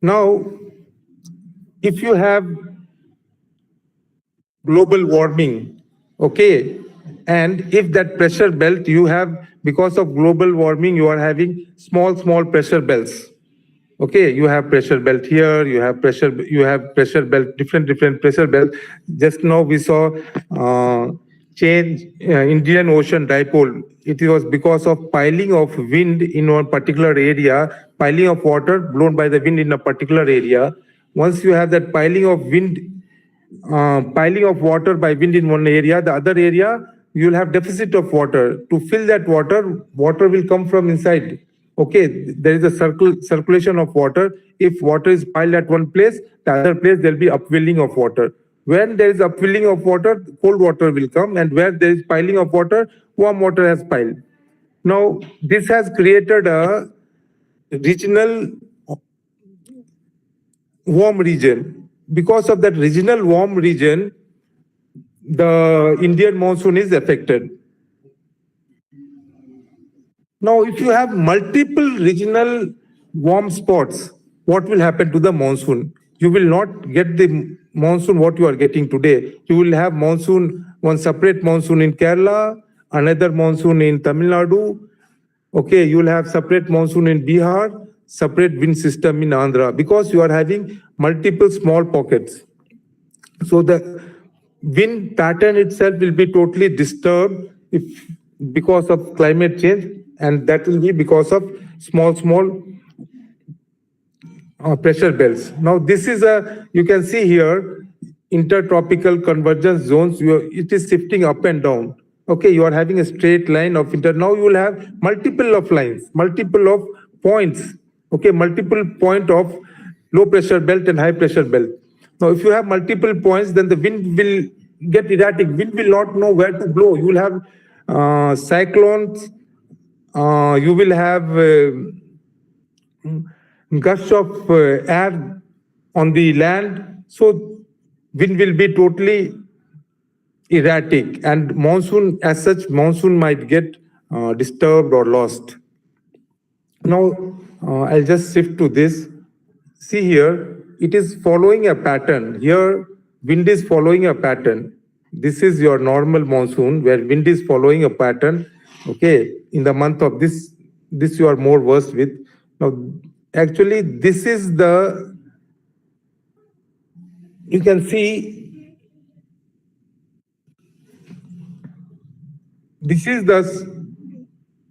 Now, if you have global warming, okay, and if that pressure belt you have, because of global warming, you are having small pressure belts. Okay, you have pressure belt here, you have pressure belt, different pressure belt. Just now we saw change Indian Ocean dipole. It was because of piling of wind in one particular area, piling of water blown by the wind in a particular area. Once you have that piling of water by wind in one area, the other area you will have deficit of water. To fill that water will come from inside. Okay, there is a circulation of water. If water is piled at one place, the other place there will be upwelling of water. When there is upwelling of water, cold water will come, and where there is piling of water, warm water has piled. Now, this has created a regional warm region. Because of that regional warm region, the Indian monsoon is affected. Now, if you have multiple regional warm spots, what will happen to the monsoon? You will not get the monsoon what you are getting today. You will have one separate monsoon in Kerala, another monsoon in Tamil Nadu. Okay, you will have separate monsoon in Bihar, separate wind system in Andhra, because you are having multiple small pockets. So the wind pattern itself will be totally disturbed because of climate change, and that will be because of small pressure belts. Now this is you can see here, intertropical convergence zones. It is shifting up and down. Okay, you are having a straight line of now you will have multiple of lines, multiple of points. Okay, multiple point of low pressure belt and high pressure belt. Now, if you have multiple points, then the wind will get erratic. Wind will not know where to blow. You will have cyclones. You will have gusts of air on the land. So wind will be totally erratic, and monsoon, as such, monsoon might get disturbed or lost. Now, I'll just shift to this. See here, it is following a pattern. Here, wind is following a pattern. This is your normal monsoon where wind is following a pattern. Okay, in the month of this you are more versed with. Now, actually, this is you can see, this is the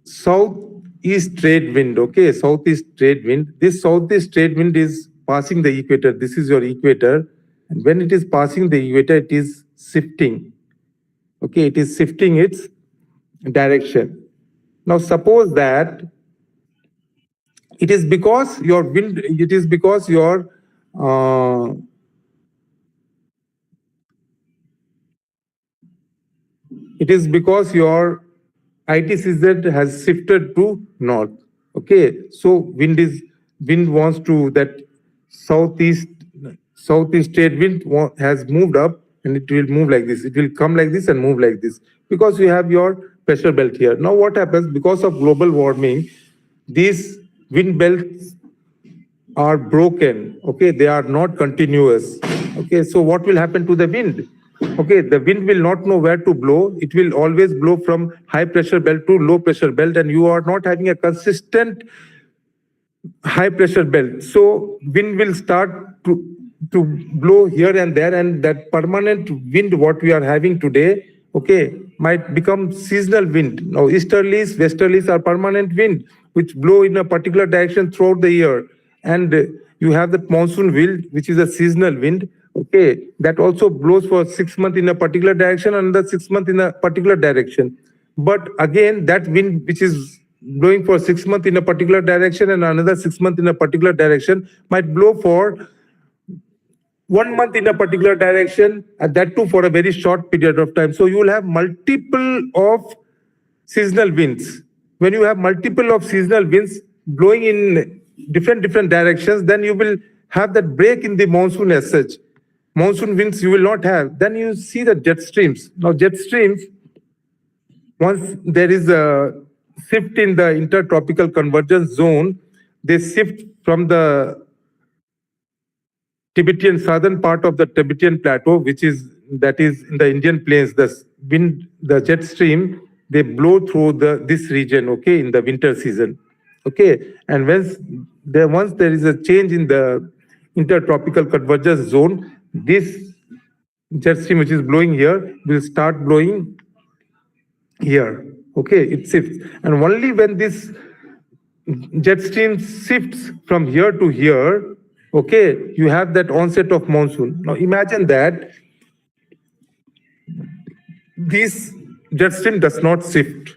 southeast trade wind. Okay, southeast trade wind. This southeast trade wind is passing the equator. This is your equator, and when it is passing the equator, it is shifting. Okay, it is shifting its direction. Now suppose that it is because your wind, it is because your ITCZ has shifted to north. Okay, so wind wants to, that southeast trade wind has moved up, and it will move like this. It will come like this and move like this, because you have your pressure belt here. Now what happens, because of global warming, these wind belts are broken. Okay, they are not continuous. Okay, so what will happen to the wind? Okay, the wind will not know where to blow. It will always blow from high pressure belt to low pressure belt, and you are not having a consistent high pressure belt. So wind will start to blow here and there, and that permanent wind what we are having today, okay, might become seasonal wind. Now, easterlies, westerlies are permanent wind, which blow in a particular direction throughout the year. And you have the monsoon wind, which is a seasonal wind, okay, that also blows for 6 months in a particular direction, another 6 months in a particular direction. But again, that wind which is blowing for 6 months in a particular direction and another 6 months in a particular direction might blow for 1 month in a particular direction, and that too for a very short period of time. So you will have multiple of seasonal winds. When you have multiple of seasonal winds blowing in different directions, then you will have that break in the monsoon as such. Monsoon winds you will not have. Then you see the jet streams. Now jet streams, once there is a shift in the intertropical convergence zone, they shift from the Tibetan southern part of the Tibetan plateau, which is that is in the Indian plains. The wind, the jet stream, they blow through this region, okay, in the winter season, okay. And once there is a change in the intertropical convergence zone, this jet stream which is blowing here will start blowing here, okay. It shifts, and only when this jet stream shifts from here to here, okay, you have that onset of monsoon. Now imagine that this jet stream does not shift.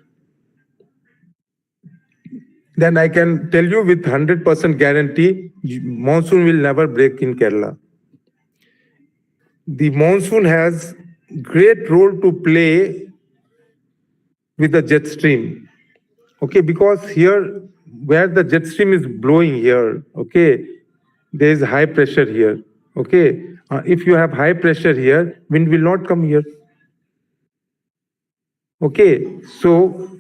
Then I can tell you with 100% guarantee, monsoon will never break in Kerala. The monsoon has great role to play with the jet stream, okay, because here where the jet stream is blowing here, okay, there is high pressure here, okay. If you have high pressure here, wind will not come here, okay. So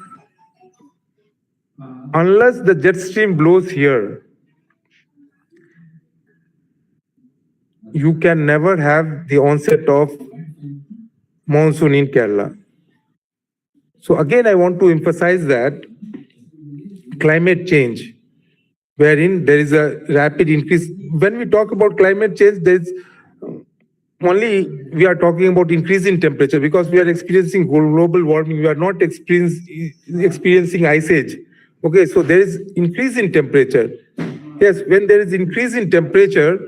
unless the jet stream blows here, you can never have the onset of monsoon in Kerala. So again, I want to emphasize that climate change, wherein there is a rapid increase. When we talk about climate change, there's only we are talking about increase in temperature because we are experiencing global warming. We are not experiencing ice age. Okay, so there is increase in temperature. Yes, when there is increase in temperature,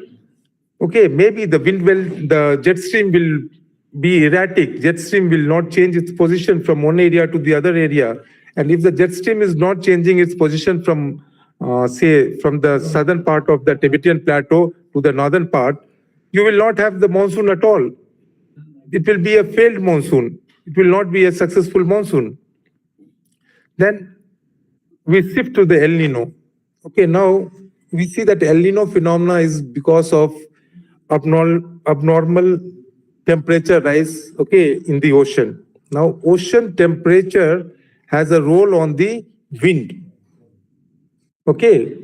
okay, maybe the jet stream will be erratic. Jet stream will not change its position from one area to the other area. And if the jet stream is not changing its position from, say, from the southern part of the Tibetan plateau to the northern part, you will not have the monsoon at all. It will be a failed monsoon. It will not be a successful monsoon. Then we shift to the El Nino. Okay, now we see that El Nino phenomena is because of abnormal temperature rise, okay, in the ocean. Now, ocean temperature has a role on the wind. Okay.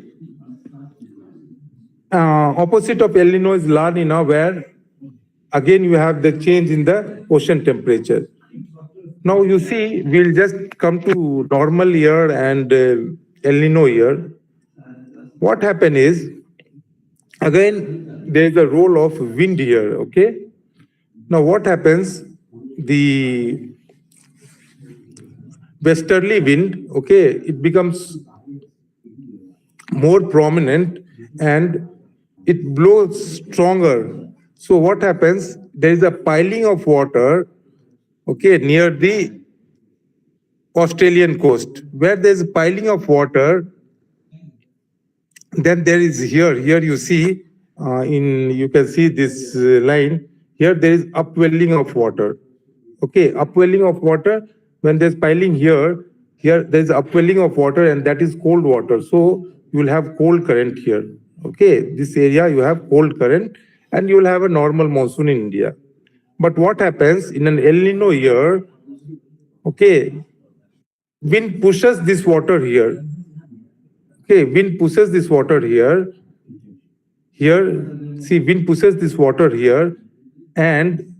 Opposite of El Nino is La Nina, where again you have the change in the ocean temperature. Now you see, we'll just come to normal year and El Nino year. What happened is, again, there is a role of wind here, okay? Now what happens, the westerly wind, okay, it becomes more prominent and it blows stronger. So what happens, there is a piling of water, okay, near the Australian coast. Where there is a piling of water, then there is here you see, you can see this line, here there is upwelling of water. Okay, upwelling of water, when there's piling here there is upwelling of water and that is cold water. So you will have cold current here. Okay, this area you have cold current and you will have a normal monsoon in India. But what happens in an El Nino year, okay, wind pushes this water here. Okay, wind pushes this water here. Here, see, wind pushes this water here and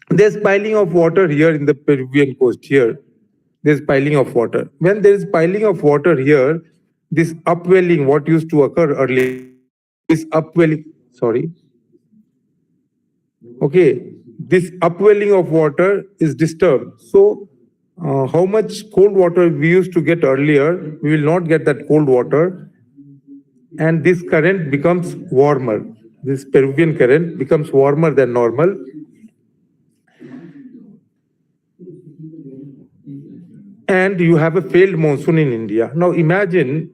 there's piling of water here in the Peruvian coast here. There's piling of water. When there is piling of water here, this upwelling, what used to occur earlier, this upwelling, sorry. Okay, this upwelling of water is disturbed. So how much cold water we used to get earlier, we will not get that cold water, and this current becomes warmer. This Peruvian current becomes warmer than normal. And you have a failed monsoon in India. Now imagine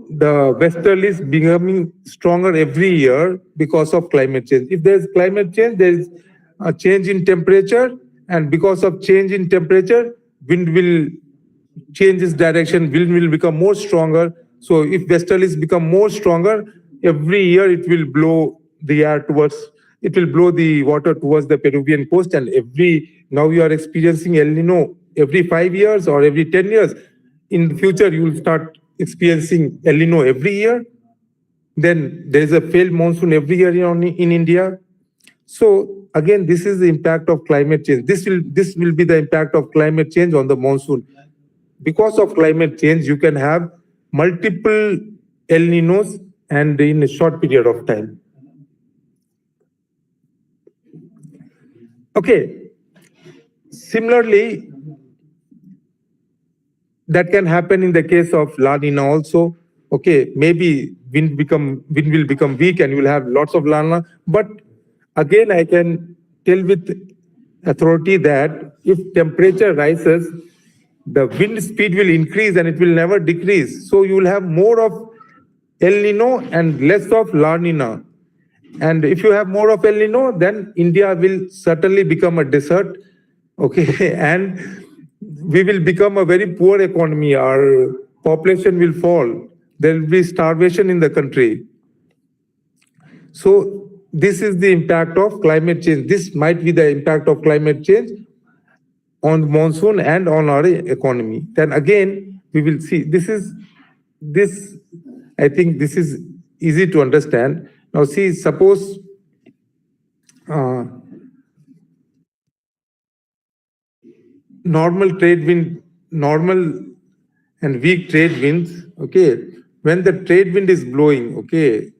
the westerlies becoming stronger every year because of climate change. If there's climate change, there is a change in temperature, and because of change in temperature, wind will change its direction, wind will become more stronger. So if westerlies become more stronger, every year it will blow the air towards, it will blow the water towards the Peruvian coast, and now we are experiencing El Nino every 5 years or every 10 years. In the future, you will start experiencing El Nino every year. Then there is a failed monsoon every year in India. So again, this is the impact of climate change. This will be the impact of climate change on the monsoon. Because of climate change, you can have multiple El Ninos and in a short period of time. Okay. Similarly, that can happen in the case of La Nina also. Okay, maybe wind will become weak and you will have lots of La Nina. But again, I can tell with authority that if temperature rises, the wind speed will increase and it will never decrease. So you will have more of El Nino and less of La Nina. And if you have more of El Nino, then India will certainly become a desert. Okay, and we will become a very poor economy. Our population will fall. There will be starvation in the country. So this is the impact of climate change. This might be the impact of climate change on monsoon and on our economy. Then again, we will see this. I think this is easy to understand. Now see, suppose normal and weak trade winds, okay, when the trade wind is blowing, okay,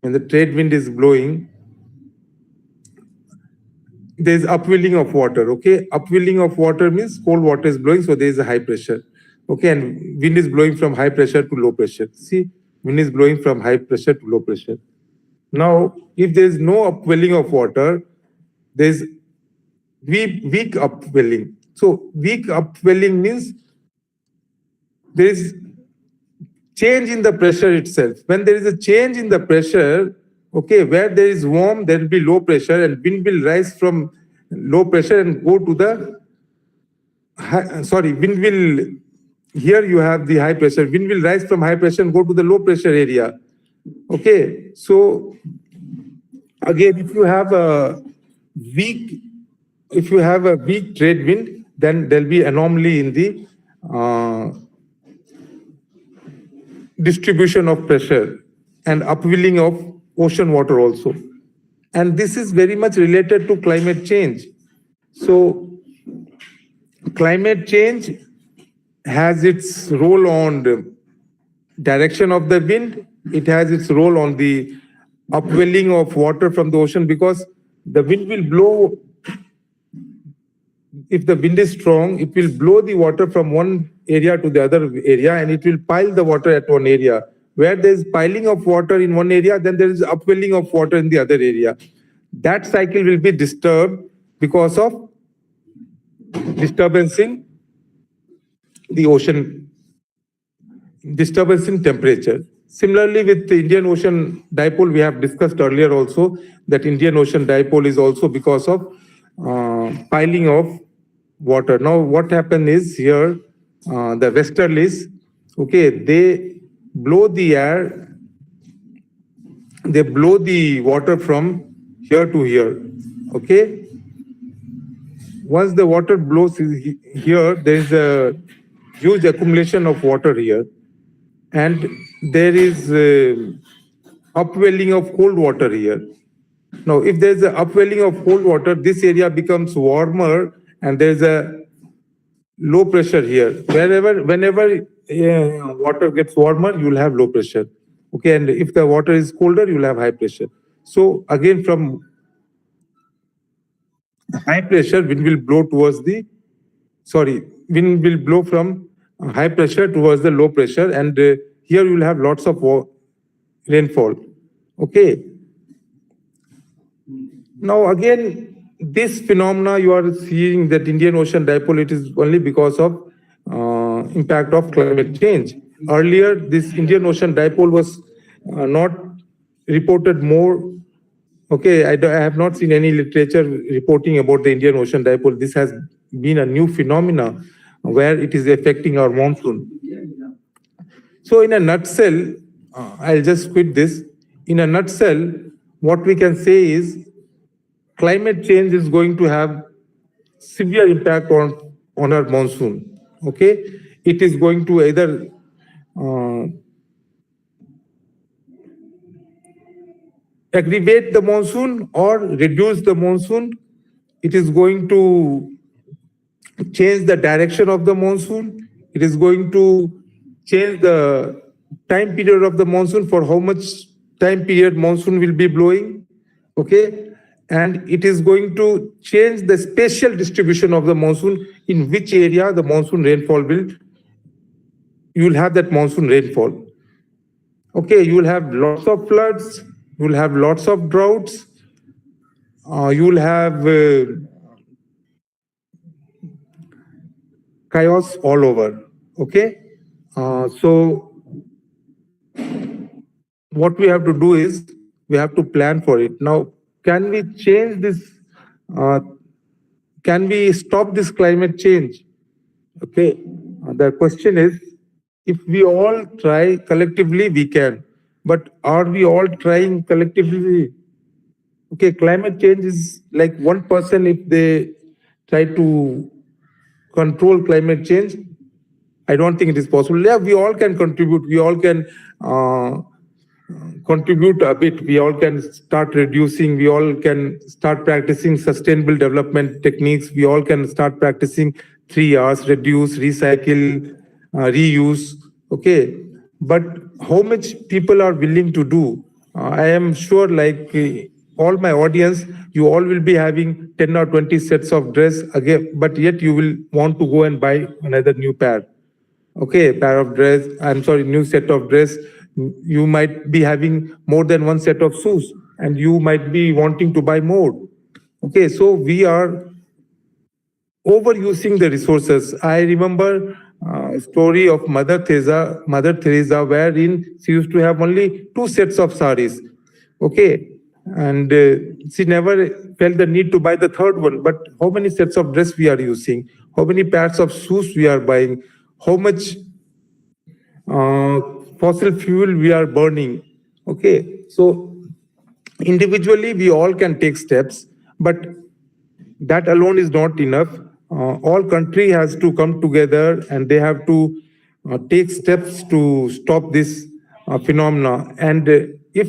when the trade wind is blowing, there is upwelling of water, okay. Upwelling of water means cold water is blowing, so there is a high pressure, okay, and wind is blowing from high pressure to low pressure. See, wind is blowing from high pressure to low pressure. Now, if there is no upwelling of water, there is weak upwelling. So weak upwelling means there is change in the pressure itself. When there is a change in the pressure, okay, where there is warm, there will be low pressure, and wind will rise from low pressure and go to the wind will, here you have the high pressure, wind will rise from high pressure and go to the low pressure area. Okay, so again, if you have a weak trade wind, then there'll be anomaly in the distribution of pressure and upwelling of ocean water also. And this is very much related to climate change. So climate change has its role on the direction of the wind. It has its role on the upwelling of water from the ocean, because the wind will blow. If the wind is strong, it will blow the water from one area to the other area, and it will pile the water at one area. Where there is piling of water in one area, then there is upwelling of water in the other area. That cycle will be disturbed because of disturbance in the ocean, disturbance in temperature. Similarly, with the Indian Ocean dipole, we have discussed earlier also that Indian Ocean dipole is also because of piling of water. Now, what happened is here, the westerlies, okay, they blow the air, they blow the water from here to here, okay. Once the water blows here, there is a huge accumulation of water here, and there is upwelling of cold water here. Now, if there is an upwelling of cold water, this area becomes warmer, and there is a low pressure here. Whenever water gets warmer, you will have low pressure. Okay, and if the water is colder, you will have high pressure. So again, from high pressure wind will blow towards the, wind will blow from high pressure towards the low pressure, and here you will have lots of rainfall. Okay. Now again, this phenomena you are seeing, that Indian Ocean dipole, it is only because of impact of climate change. Earlier, this Indian Ocean dipole was not reported more. Okay, I have not seen any literature reporting about the Indian Ocean dipole. This has been a new phenomena where it is affecting our monsoon. So in a nutshell, I'll just quit this. In a nutshell, what we can say is climate change is going to have severe impact on our monsoon. Okay, it is going to either aggravate the monsoon or reduce the monsoon. It is going to change the direction of the monsoon. It is going to change the time period of the monsoon, for how much time period monsoon will be blowing. Okay, and it is going to change the spatial distribution of the monsoon, in which area the monsoon rainfall will, you will have that monsoon rainfall. Okay, you will have lots of floods, you will have lots of droughts, you will have chaos all over. Okay, so what we have to do is we have to plan for it. Now, can we change this? Can we stop this climate change? Okay, the question is, if we all try collectively, we can. But are we all trying collectively? Okay, climate change is like one person, if they try to control climate change, I don't think it is possible. Yeah, we all can contribute. We all can contribute a bit. We all can start reducing. We all can start practicing sustainable development techniques. We all can start practicing 3 R's: reduce, recycle, reuse. Okay, but how much people are willing to do? I am sure, like all my audience, you all will be having 10 or 20 sets of dress again, but yet you will want to go and buy another new pair. Okay, pair of dress, I'm sorry, new set of dress. You might be having more than one set of shoes, and you might be wanting to buy more. Okay, so we are overusing the resources. I remember a story of Mother Teresa, wherein she used to have only 2 sets of saris. Okay, and she never felt the need to buy the third one. But how many sets of dress we are using? How many pairs of shoes we are buying? How much fossil fuel we are burning? Okay, so individually we all can take steps, but that alone is not enough. All country has to come together, and they have to take steps to stop this phenomena. And if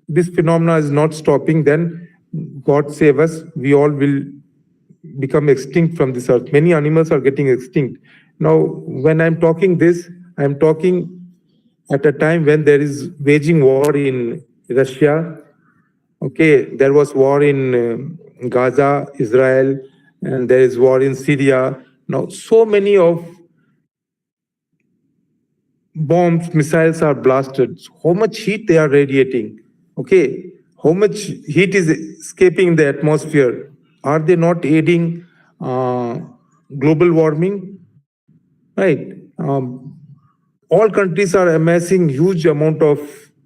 this phenomena is not stopping, then God save us, we all will become extinct from this earth. Many animals are getting extinct. Now, when I'm talking this, I'm talking at a time when there is waging war in Russia. Okay, there was war in Gaza, Israel, and there is war in Syria. Now, so many of bombs, missiles are blasted. How much heat they are radiating? Okay, how much heat is escaping the atmosphere? Are they not aiding global warming? Right. All countries are amassing huge amount of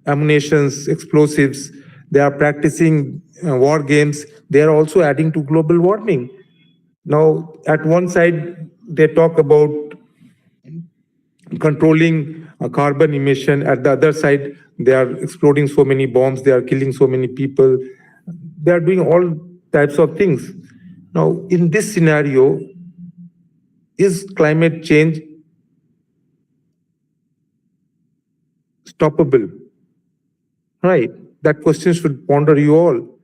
ammunitions, explosives. They are practicing war games. They are also adding to global warming. Now, at one side, they talk about controlling carbon emission. At the other side, they are exploding so many bombs. They are killing so many people. They are doing all types of things. Now, in this scenario, is climate change stoppable? Right. That question should ponder you all.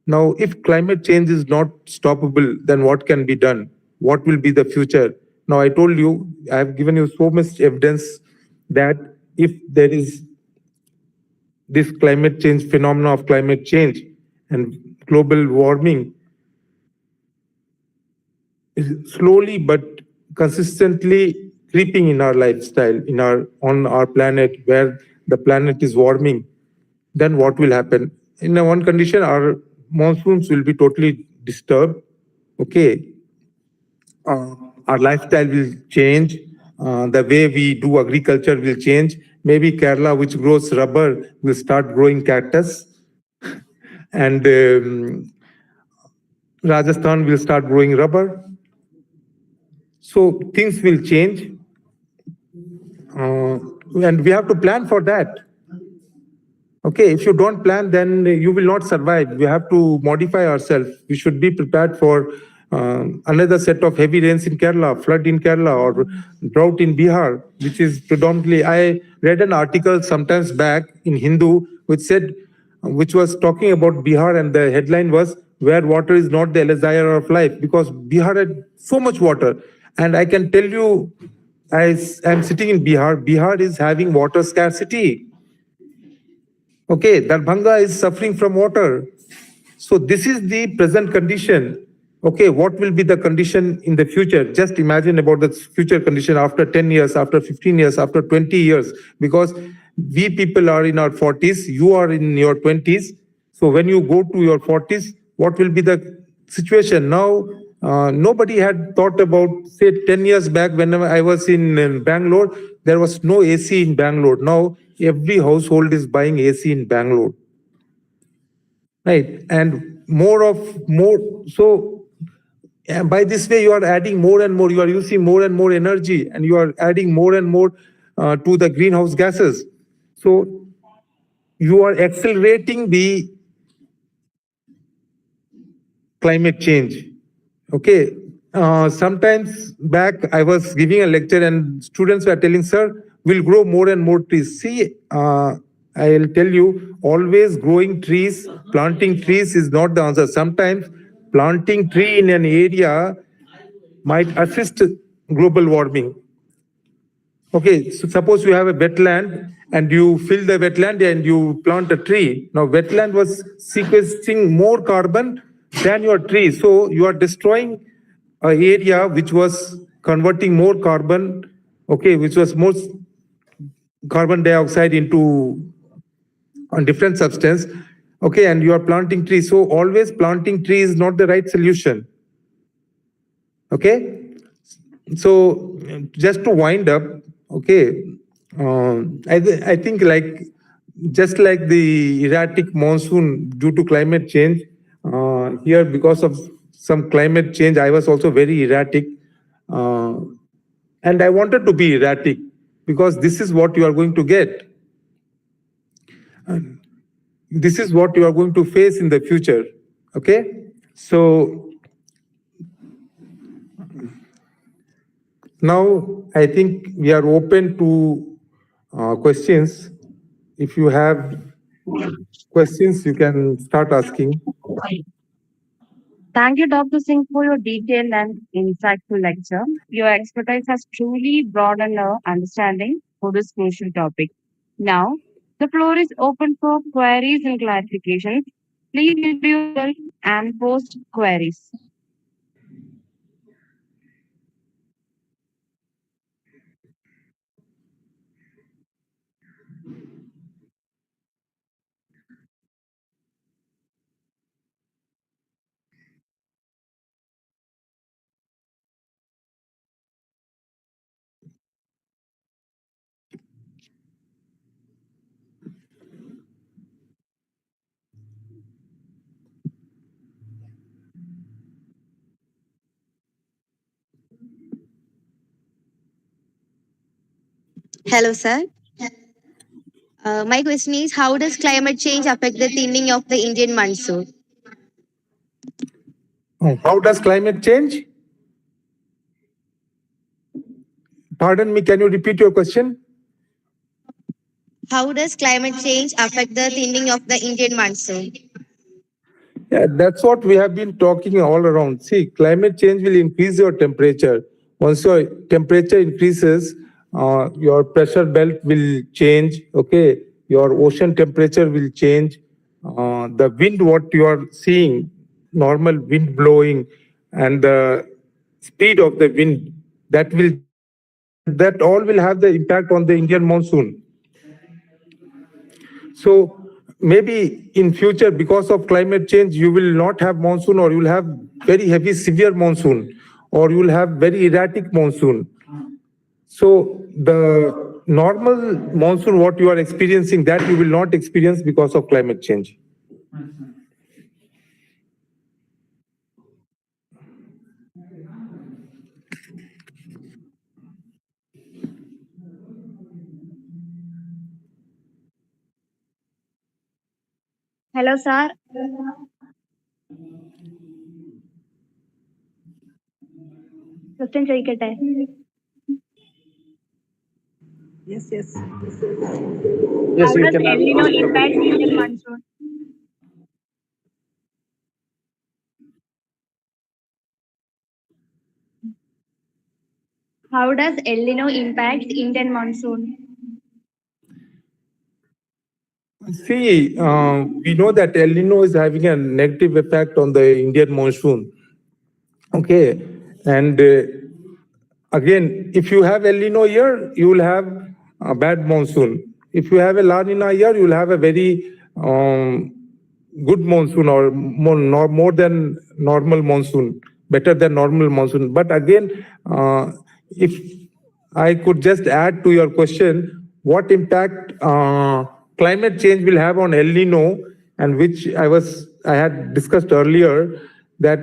Now, if climate change is not stoppable, then what can be done? What will be the future? Now, I told you, I have given you so much evidence that if there is this climate change, phenomena of climate change and global warming, is slowly but consistently creeping in our lifestyle, on our planet, where the planet is warming, then what will happen? In one condition, our monsoons will be totally disturbed. Okay, our lifestyle will change. The way we do agriculture will change. Maybe Kerala, which grows rubber, will start growing cactus, and Rajasthan will start growing rubber. So things will change, and we have to plan for that. Okay, if you don't plan, then you will not survive. We have to modify ourselves. We should be prepared for another set of heavy rains in Kerala, flood in Kerala, or drought in Bihar, which is predominantly. I read an article sometimes back in Hindu which was talking about Bihar, and the headline was "Where water is not the desire of life," because Bihar had so much water, and I can tell you, I'm sitting in Bihar. Bihar is having water scarcity. Okay, Darbhanga is suffering from water. So this is the present condition. Okay, what will be the condition in the future? Just imagine about the future condition after 10 years, after 15 years, after 20 years, because we people are in our 40s, you are in your 20s. So when you go to your 40s, what will be the situation? Now, nobody had thought about, say, 10 years back, when I was in Bangalore, there was no AC in Bangalore. Now, every household is buying AC in Bangalore. Right? And so by this way, you are adding more and more, you are using more and more energy, and you are adding more and more to the greenhouse gases. So you are accelerating the climate change. Okay. Sometimes back, I was giving a lecture and students were telling, "Sir, we'll grow more and more trees." See, I'll tell you, always growing trees, planting trees is not the answer. Sometimes planting tree in an area might assist global warming. Okay, so suppose you have a wetland and you fill the wetland and you plant a tree. Now, wetland was sequestering more carbon than your tree. So you are destroying an area which was converting more carbon, okay, which was more carbon dioxide into a different substance. Okay, and you are planting trees. So always planting trees is not the right solution. Okay, so just to wind up, okay, I think just like the erratic monsoon due to climate change, here because of some climate change, I was also very erratic, and I wanted to be erratic because this is what you are going to get. This is what you are going to face in the future. Okay, so now I think we are open to questions. If you have questions, you can start asking. Thank you, Dr. Singh, for your detailed and insightful lecture. Your expertise has truly broadened our understanding for this crucial topic. Now, the floor is open for queries and clarifications. Please introduce yourself and post queries. Hello, sir. My question is, how does climate change affect the thinning of the Indian monsoon? How does climate change? Pardon me, can you repeat your question? How does climate change affect the thinning of the Indian monsoon? Yeah, that's what we have been talking all around. See, climate change will increase your temperature. Once your temperature increases, your pressure belt will change. Okay, your ocean temperature will change. The wind, what you are seeing, normal wind blowing, and the speed of the wind, that all will have the impact on the Indian monsoon. So maybe in future, because of climate change, you will not have monsoon, or you will have very heavy, severe monsoon, or you will have very erratic monsoon. So the normal monsoon, what you are experiencing, that you will not experience because of climate change. Hello, sir. Question ചോദിക്കട്ടെ? Yes, yes. How does El Nino impact Indian monsoon? How does El Nino impact Indian monsoon? See, we know that El Nino is having a negative effect on the Indian monsoon. Okay, and again, if you have El Nino year, you will have a bad monsoon. If you have a La Nina year, you will have a very good monsoon, or more than normal monsoon, better than normal monsoon. But again, if I could just add to your question, what impact climate change will have on El Nino, and which I had discussed earlier, that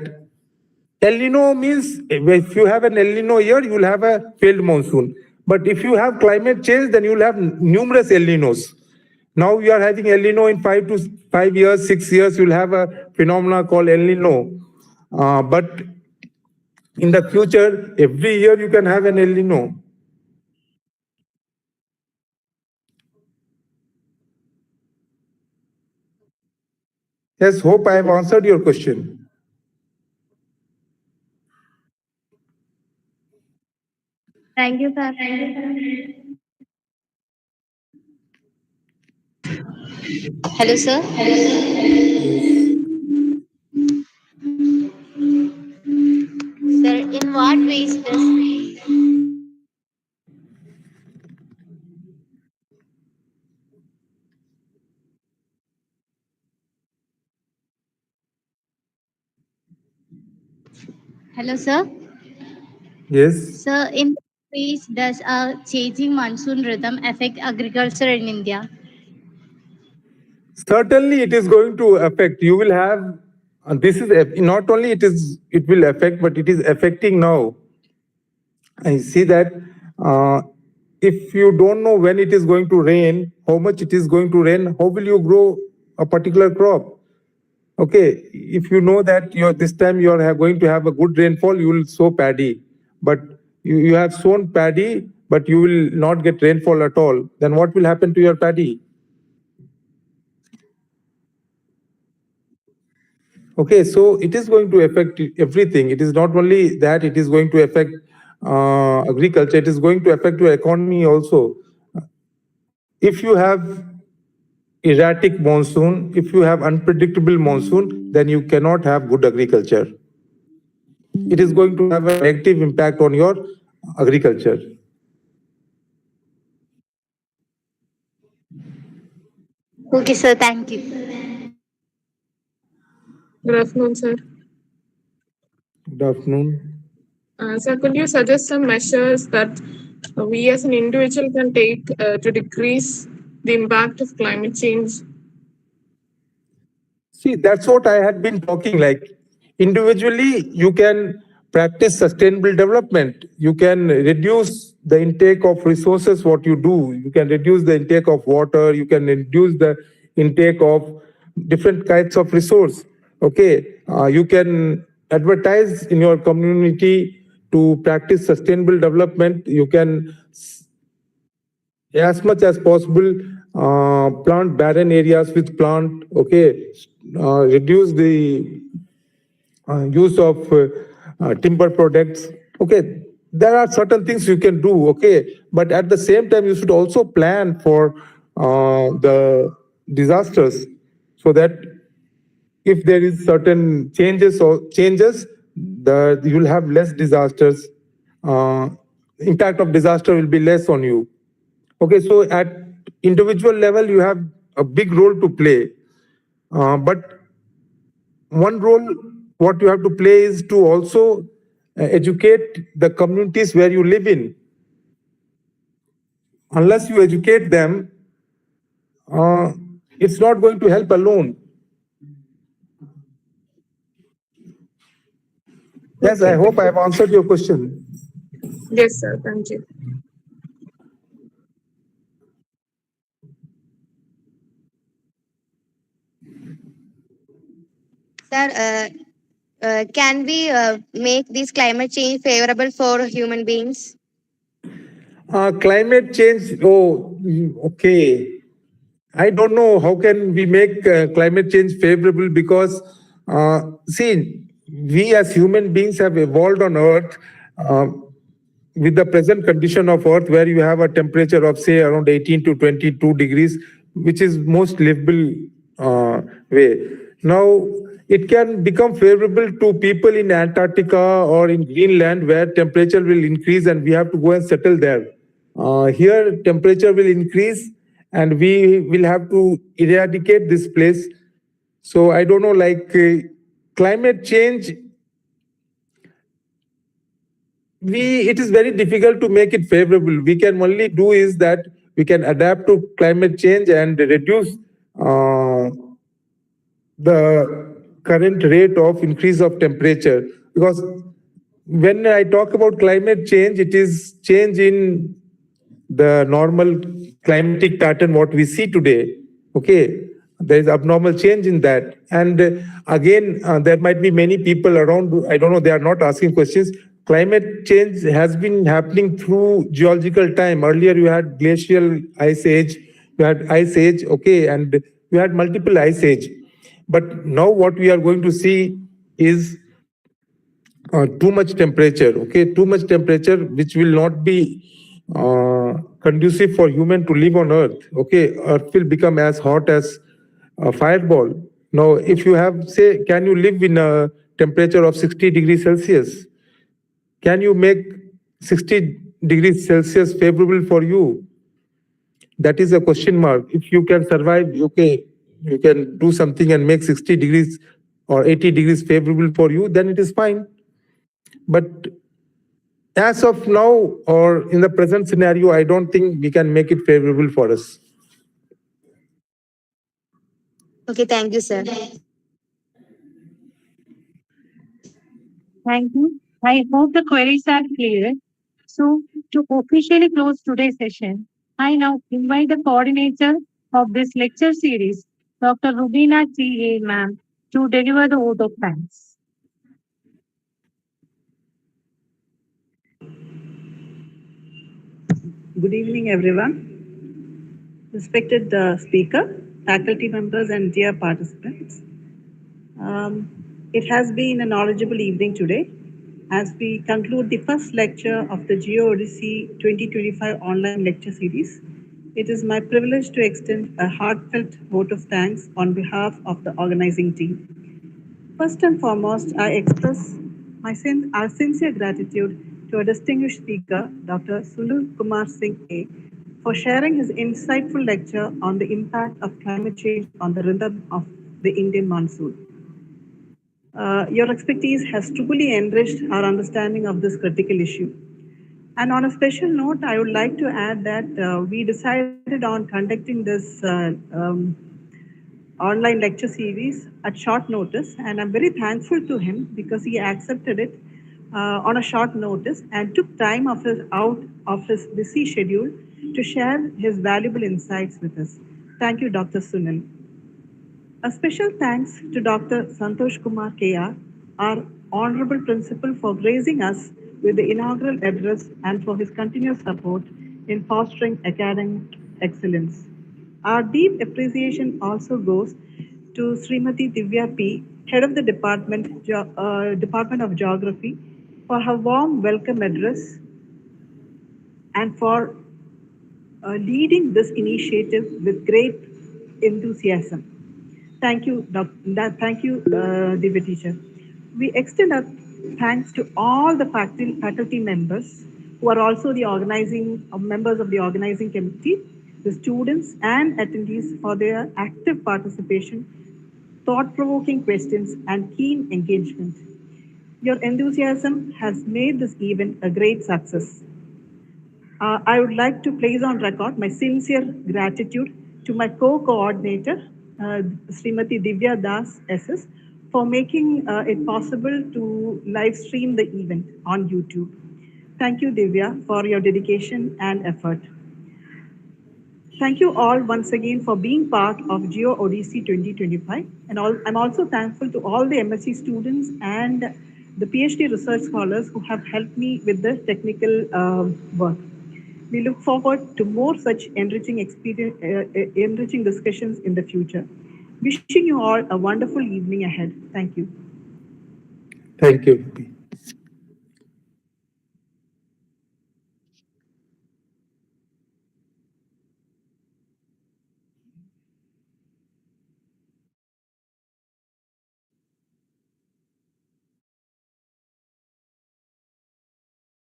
El Nino means if you have an El Nino year, you will have a failed monsoon. But if you have climate change, then you will have numerous El Ninos. Now you are having El Nino in 5 years, 6 years, you will have a phenomena called El Nino. But in the future, every year you can have an El Nino. Yes, hope I have answered your question. Thank you, sir. Hello, sir. Sir, in what ways does Hello, sir. Yes. Sir, in what ways does a changing monsoon rhythm affect agriculture in India? Certainly, it is going to affect. You will have. This is not only it will affect, but it is affecting now. I see that if you don't know when it is going to rain, how much it is going to rain, how will you grow a particular crop? Okay, if you know that this time you are going to have a good rainfall, you will sow paddy. But you have sown paddy, but you will not get rainfall at all. Then what will happen to your paddy? Okay, so it is going to affect everything. It is not only that it is going to affect agriculture, it is going to affect your economy also. If you have erratic monsoon, if you have unpredictable monsoon, then you cannot have good agriculture. It is going to have a negative impact on your agriculture. Okay, sir. Thank you. Good afternoon, sir. Good afternoon. Sir, could you suggest some measures that we as an individual can take to decrease the impact of climate change? See, that's what I had been talking. Like individually, you can practice sustainable development. You can reduce the intake of resources, what you do. You can reduce the intake of water. You can reduce the intake of different kinds of resource. Okay. You can advertise in your community to practice sustainable development. You can, as much as possible, plant barren areas with plant. Okay. Reduce the use of timber products. Okay, there are certain things you can do. Okay, but at the same time, you should also plan for the disasters, so that if there is certain changes, you will have less disasters. Impact of disaster will be less on you. Okay, so at individual level, you have a big role to play. But one role what you have to play is to also educate the communities where you live in. Unless you educate them, it's not going to help alone. Yes, I Okay, hope thank I have you. answered your question. Yes, sir. Thank you. Sir, can we make this climate change favorable for human beings? Climate change, oh, okay. I don't know how can we make climate change favorable because, see, we as human beings have evolved on Earth uh, with the present condition of Earth, where you have a temperature of say around 18 to 22 degrees, which is most livable way. Now, it can become favorable to people in Antarctica or in Greenland, where temperature will increase and we have to go and settle there. Here, temperature will increase and we will have to eradicate this place. So I don't know, like climate change, it is very difficult to make it favorable. We can only do is that we can adapt to climate change and reduce the current rate of increase of temperature. Because when I talk about climate change, it is change in the normal climatic pattern what we see today. Okay, there is abnormal change in that. And again, there might be many people around, I don't know, they are not asking questions. Climate change has been happening through geological time. Earlier you had glacial ice age, you had ice age, okay, and you had multiple ice age. But now what we are going to see is too much temperature, okay, too much temperature, which will not be conducive for human to live on Earth. Okay, Earth will become as hot as a fireball. Now, if you have, say, can you live in a temperature of 60 degrees Celsius? Can you make 60 degrees Celsius favorable for you? That is a question mark. If you can survive, okay, you can do something and make 60 degrees or 80 degrees favorable for you, then it is fine. But as of now, or in the present scenario, I don't think we can make it favorable for us. Okay, thank you, sir. Thank you. I hope the queries are clear. So, to officially close today's session, I now invite the coordinator of this lecture series, Dr. Rubina T. A. Ma'am, to deliver the vote of thanks. Good evening, everyone. Respected speaker, faculty members, and dear participants. It has been a knowledgeable evening today as we conclude the first lecture of the Geo Odyssey 2025 online lecture series. It is my privilege to extend a heartfelt vote of thanks on behalf of the organizing team. First and foremost, I express our sincere gratitude to our distinguished speaker, Dr. Sunil Kumar Singh A, for sharing his insightful lecture on the impact of climate change on the rhythm of the Indian monsoon. Your expertise has truly enriched our understanding of this critical issue. And on a special note, I would like to add that we decided on conducting this online lecture series at short notice, and I'm very thankful to him because he accepted it on a short notice and took time out of his busy schedule to share his valuable insights with us. Thank you, Dr. Sunil. A special thanks to Dr. Santosh Kumar KR, our Honorable Principal, for gracing us with the inaugural address and for his continuous support in fostering academic excellence. Our deep appreciation also goes to Srimati Divya P., Head of the Department of Geography, for her warm welcome address and for leading this initiative with great enthusiasm. Thank you, Divya teacher. We extend our Thanks to all the faculty members who are also the organizing members of the organizing committee, the students and attendees for their active participation, thought-provoking questions, and keen engagement. Your enthusiasm has made this event a great success. I would like to place on record my sincere gratitude to my co-coordinator, Srimati Divya Das SS, for making it possible to live stream the event on YouTube. Thank you, Divya, for your dedication and effort. Thank you all once again for being part of Geo Odyssey 2025. And I'm also thankful to all the MSc students and the PhD research scholars who have helped me with the technical work. We look forward to more such enriching discussions in the future. Wishing you all a wonderful evening ahead. Thank you. Thank you.